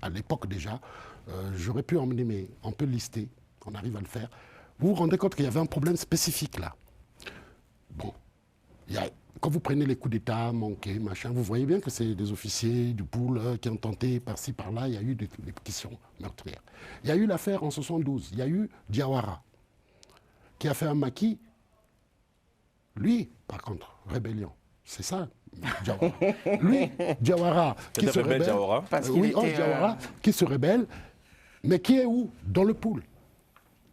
À l'époque déjà, j'aurais pu emmener, mais on peut lister, on arrive à le faire. Vous vous rendez compte qu'il y avait un problème spécifique là. Bon, quand vous prenez les coups d'État manqués, machin, vous voyez bien que c'est des officiers du Poul qui ont tenté par-ci, par-là, il y a eu des questions meurtrières. Il y a eu l'affaire en 72, il y a eu Diawara, qui a fait un maquis. Lui, par contre, rébellion. C'est ça, Diawara. Lui, Diawara, qui se rebelle. Diawara. Diawara, qui se rebelle, mais qui est où? Dans le Poul.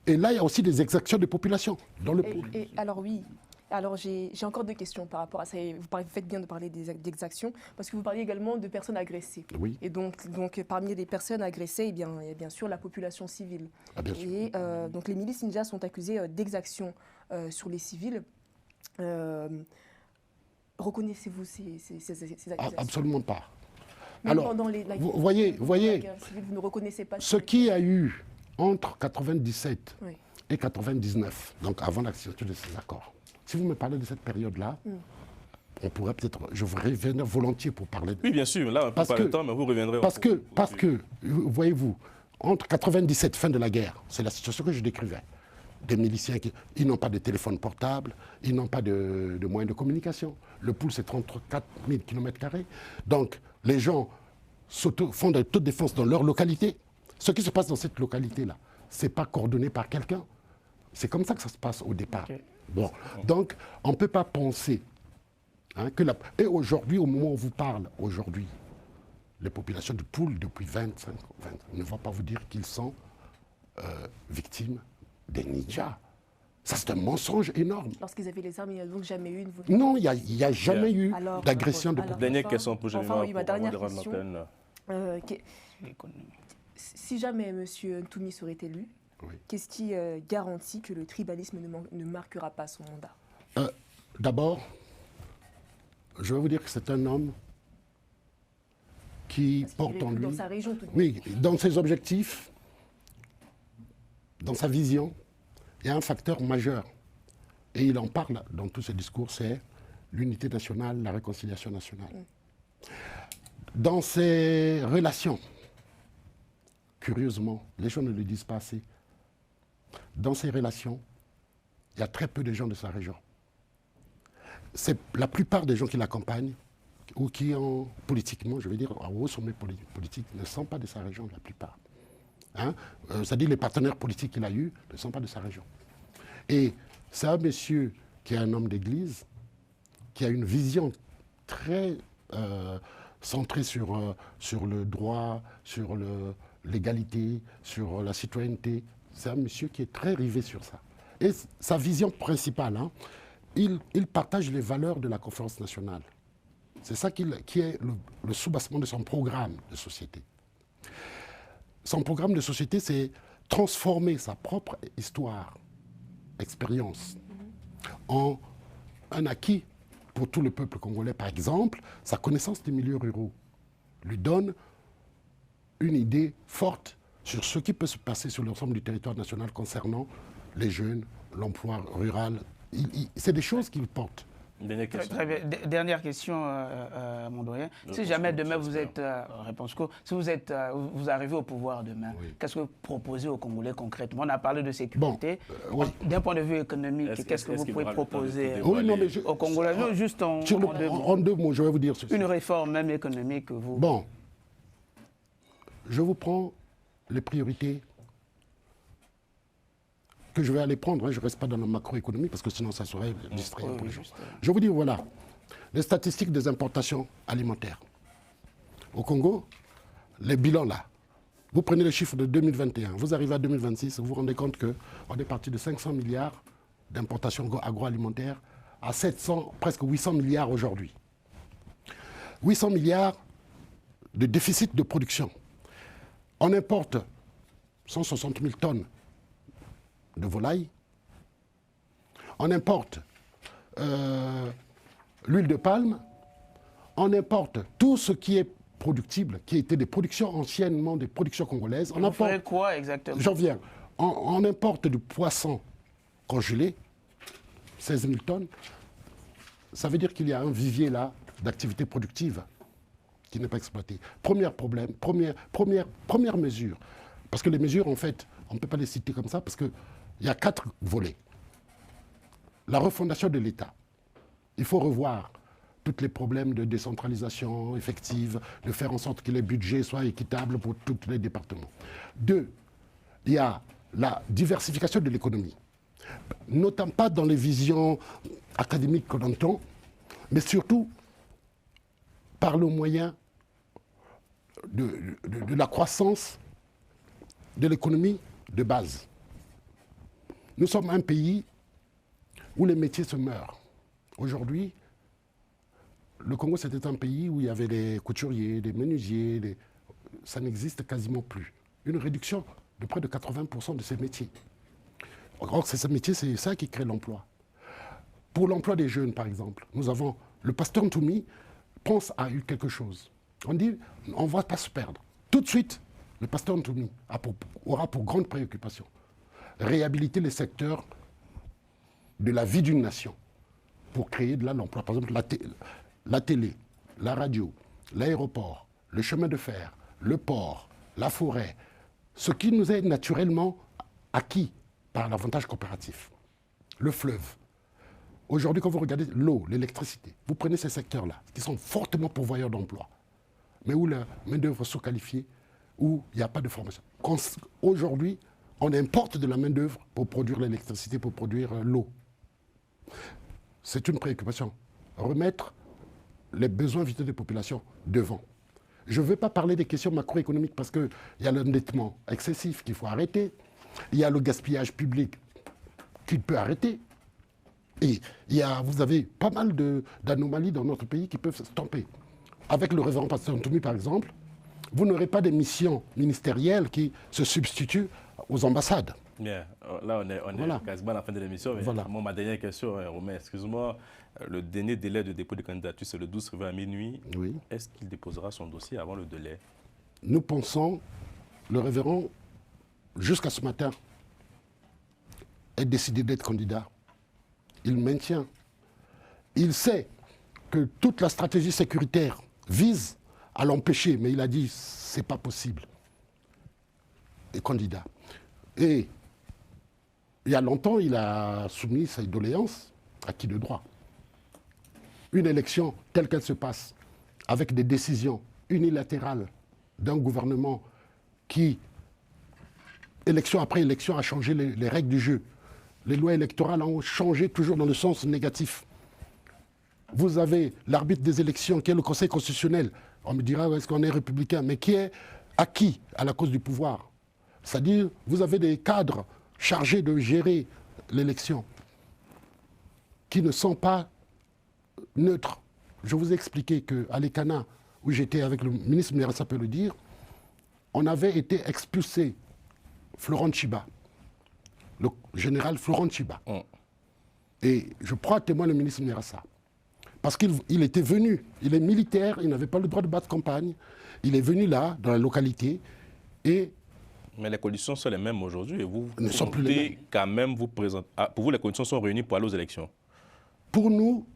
Et là, il y a aussi des exactions des populations dans le Poul. Et alors oui, alors j'ai encore 2 questions par rapport à ça. Vous faites bien de parler d'exactions, parce que vous parliez également de personnes agressées. Oui. Et donc parmi les personnes agressées, il y a bien sûr la population civile. Ah, bien sûr. Et donc les milices ninjas sont accusées d'exactions sur les civils. Reconnaissez-vous ces accusations? Absolument pas. Même Alors, pendant vous voyez, la guerre civile, vous ne reconnaissez pas ce qu'il y a eu entre 97 Oui. et 99, donc avant la signature de ces accords. Si vous me parlez de cette période-là, on pourrait peut-être, je reviendrai volontiers pour parler de... Oui, bien sûr, là, on peut pas le temps, mais vous reviendrez. Parce que, voyez-vous, entre 97, fin de la guerre, c'est la situation que je décrivais. Des miliciens, ils n'ont pas de téléphone portable, ils n'ont pas de moyens de communication. Le Poul, c'est 34 000 km². Donc, les gens font de toute défense dans leur localité. Ce qui se passe dans cette localité-là, ce n'est pas coordonné par quelqu'un. C'est comme ça que ça se passe au départ. Okay. Bon. Donc, on ne peut pas penser que Et aujourd'hui, au moment où on vous parle, aujourd'hui, les populations du Poul, depuis 25 ans, ne vont pas vous dire qu'ils sont victimes des ninjas. Ça, c'est un mensonge énorme. Lorsqu'ils avaient les armes, il n'y a donc jamais eu Non, il n'y a jamais eu Alors, d'agression de alors, Dernière question pour enfin, oui, ma dernière pour question. Si jamais M. Ntoumi serait élu, Oui. qu'est-ce qui garantit que le tribalisme ne marquera pas son mandat? D'abord, je vais vous dire que c'est un homme qui porte en lui... Dans sa région, tout de même. Oui, dans ses objectifs, dans sa vision, il y a un facteur majeur. Et il en parle dans tous ses discours, c'est l'unité nationale, la réconciliation nationale. Dans ses relations, curieusement, les gens ne le disent pas assez, dans ses relations, il y a très peu de gens de sa région. C'est la plupart des gens qui l'accompagnent, ou qui ont, politiquement, je veux dire, au haut sommet politique, ne sont pas de sa région, la plupart. Hein? C'est-à-dire les partenaires politiques qu'il a eus ne sont pas de sa région. Et c'est un monsieur qui est un homme d'église, qui a une vision très centrée sur le droit, sur l'égalité, sur la citoyenneté. C'est un monsieur qui est très rivé sur ça. Et sa vision principale, hein, il partage les valeurs de la conférence nationale. C'est ça qui est le soubassement de son programme de société. Son programme de société, c'est transformer sa propre histoire, expérience, en un acquis pour tout le peuple congolais. Par exemple, sa connaissance des milieux ruraux lui donne une idée forte sur ce qui peut se passer sur l'ensemble du territoire national concernant les jeunes, l'emploi rural. C'est des choses qu'il porte. Dernière question. Très bien. Dernière question, mon doyen. Si jamais demain vous êtes, réponse courte, si vous arrivez au pouvoir demain, oui. qu'est-ce que vous proposez aux Congolais concrètement? On a parlé de sécurité. Oui. D'un point de vue économique, qu'est-ce que vous pouvez proposer Oui, non, mais aux Congolais? Non, juste en deux mots, je vais vous dire ceci. une réforme même économique que vous... Bon, je vous prends les priorités que je vais aller prendre. Hein. Je ne reste pas dans la macroéconomie parce que sinon ça serait distrayant pour les gens. Je vous dis, voilà, les statistiques des importations alimentaires. Au Congo, les bilans là, vous prenez les chiffres de 2021, vous arrivez à 2026, vous vous rendez compte qu'on est parti de 500 milliards d'importations agroalimentaires à 700, presque 800 milliards aujourd'hui. 800 milliards de déficit de production. On importe 160 000 tonnes de volailles. On importe l'huile de palme. On importe tout ce qui est productible, qui était des productions anciennement, des productions congolaises. On ferait quoi exactement? J'en viens. On importe du poisson congelé, 16 000 tonnes. Ça veut dire qu'il y a un vivier là d'activité productive qui n'est pas exploité. Premier problème, première mesure. Parce que les mesures, en fait, on ne peut pas les citer comme ça parce qu'il y a 4 volets. La refondation de l'État. Il faut revoir tous les problèmes de décentralisation effective, de faire en sorte que les budgets soient équitables pour tous les départements. 2, il y a la diversification de l'économie. Notamment pas dans les visions académiques qu'on entend, mais surtout par le moyen de la croissance de l'économie de base. Nous sommes un pays où les métiers se meurent. Aujourd'hui, le Congo, c'était un pays où il y avait des couturiers, des menuisiers, ça n'existe quasiment plus. Une réduction de près de 80% de ces métiers. Or, ces métiers, c'est ça qui crée l'emploi. Pour l'emploi des jeunes, par exemple, nous avons le pasteur Ntoumi pense à quelque chose. On dit, on ne va pas se perdre. Tout de suite, le pasteur Ntoumi aura pour grande préoccupation réhabiliter les secteurs de la vie d'une nation pour créer de l'emploi. Par exemple, la télé, la radio, l'aéroport, le chemin de fer, le port, la forêt, ce qui nous est naturellement acquis par l'avantage coopératif. Le fleuve. Aujourd'hui, quand vous regardez l'eau, l'électricité, vous prenez ces secteurs-là, qui sont fortement pourvoyeurs d'emplois, mais où la main-d'œuvre sous-qualifiée, où il n'y a pas de formation. Aujourd'hui, on importe de la main-d'œuvre pour produire l'électricité, pour produire l'eau. C'est une préoccupation. Remettre les besoins vitaux des populations devant. Je ne veux pas parler des questions macroéconomiques parce qu'il y a l'endettement excessif qu'il faut arrêter. Il y a le gaspillage public qu'il peut arrêter. Et vous avez pas mal d'anomalies dans notre pays qui peuvent se stamper. Avec le révérend pasteur Ntoumi, par exemple, vous n'aurez pas des missions ministérielles qui se substituent aux ambassades. Bien, là on est quasiment à la fin de l'émission. Voilà. Ma dernière question, Romain, excuse-moi, le dernier délai de dépôt de candidature, c'est le 12 février à minuit. Oui. Est-ce qu'il déposera son dossier avant le délai? Nous pensons, le révérend, jusqu'à ce matin, est décidé d'être candidat. Il maintient. Il sait que toute la stratégie sécuritaire vise à l'empêcher, mais il a dit c'est pas possible. Et candidat. Et il y a longtemps, il a soumis ses doléances à qui de droit. Une élection telle qu'elle se passe, avec des décisions unilatérales d'un gouvernement qui, élection après élection, a changé les règles du jeu. Les lois électorales ont changé toujours dans le sens négatif. Vous avez l'arbitre des élections, qui est le Conseil constitutionnel. On me dira, est-ce qu'on est républicain? Mais qui est acquis à la cause du pouvoir. C'est-à-dire, vous avez des cadres chargés de gérer l'élection qui ne sont pas neutres. Je vous ai expliqué qu'à l'Ekana, où j'étais avec le ministre Merassa peut le dire, on avait été expulsé Florent Chiba, le général Florent Chiba. Et je prends à témoin le ministre Merassa. Parce qu'il était venu, il est militaire, il n'avait pas le droit de battre campagne. Il est venu là, dans la localité, et... Mais les conditions sont les mêmes aujourd'hui et vous ne sont plus les mêmes. Quand même vous présenter... pour vous, les conditions sont réunies pour aller aux élections? Pour nous,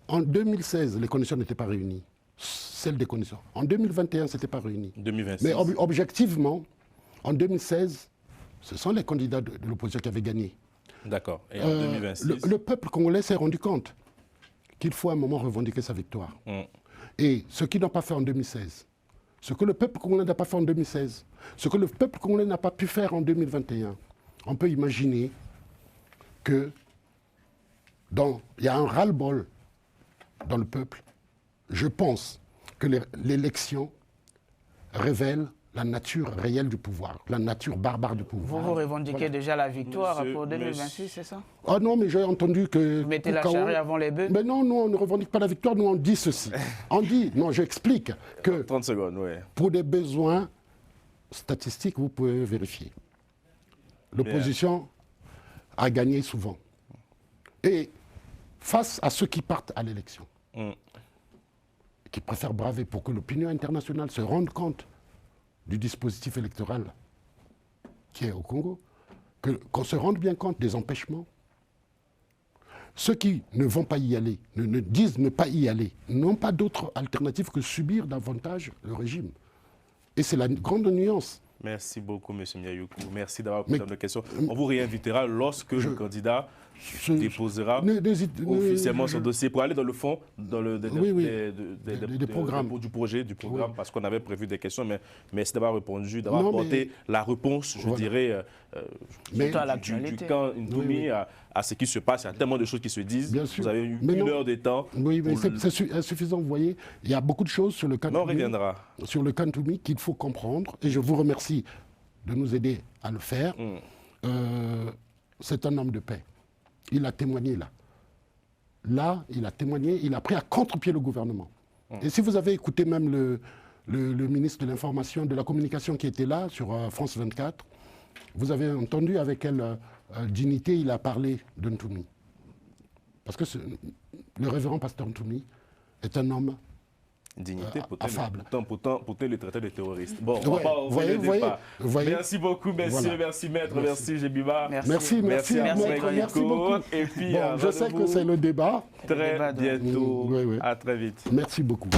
en 2016, les conditions n'étaient pas réunies. Celles des conditions. En 2021, ce n'était pas réuni. 2026. Mais objectivement, en 2016, ce sont les candidats de l'opposition qui avaient gagné. D'accord. Et en 2026 le peuple congolais s'est rendu compte qu'il faut à un moment revendiquer sa victoire. Et ce qu'ils n'ont pas fait en 2016, ce que le peuple congolais n'a pas fait en 2016, ce que le peuple congolais n'a pas pu faire en 2021, on peut imaginer que il y a un ras-le-bol dans le peuple. Je pense que l'élection révèle la nature réelle du pouvoir, la nature barbare du pouvoir. Vous revendiquez déjà la victoire pour 2026, c'est ça? Ah non, mais j'ai entendu que... Vous mettez la charrue avant les bœufs? Mais non, nous, on ne revendique pas la victoire, nous, on dit ceci. On dit, non, j'explique que... 30 secondes, oui. Pour des besoins statistiques, vous pouvez vérifier. L'opposition a gagné souvent. Et face à ceux qui partent à l'élection, qui préfèrent braver pour que l'opinion internationale se rende compte du dispositif électoral qui est au Congo, qu'on se rende bien compte des empêchements. Ceux qui ne vont pas y aller, ne disent ne pas y aller, n'ont pas d'autre alternative que subir davantage le régime. Et c'est la grande nuance. Merci beaucoup, M. Miayoukou. Merci d'avoir répondu à nos questions. On vous réinvitera lorsque le candidat déposera officiellement son dossier pour aller dans le fond des programmes. Du programme, parce qu'on avait prévu des questions, mais merci d'avoir répondu, d'avoir apporté la réponse, je dirais, du camp Ntoumi à ce qui se passe. Il y a tellement de choses qui se disent. Bien sûr. Vous avez eu une heure de temps. Oui, mais c'est insuffisant, vous voyez. Il y a beaucoup de choses sur le camp Ntoumi. On reviendra. Sur le camp Ntoumi qu'il faut comprendre, et je vous remercie de nous aider à le faire. C'est un homme de paix. Il a témoigné là. Là, il a témoigné, il a pris à contre-pied le gouvernement. Et si vous avez écouté même le ministre de l'Information, de la Communication qui était là, sur France 24, vous avez entendu avec quelle dignité il a parlé de Ntoumi. Parce que le révérend pasteur Ntoumi est un homme dignité, affable. Pourtant, le traité de terroriste. Bon, on voyez. Merci beaucoup, messieurs, voilà. Merci maître, merci Jebiba. Merci. Beaucoup. Et puis, je sais que c'est le débat. Très bientôt. Oui. À très vite. Merci beaucoup.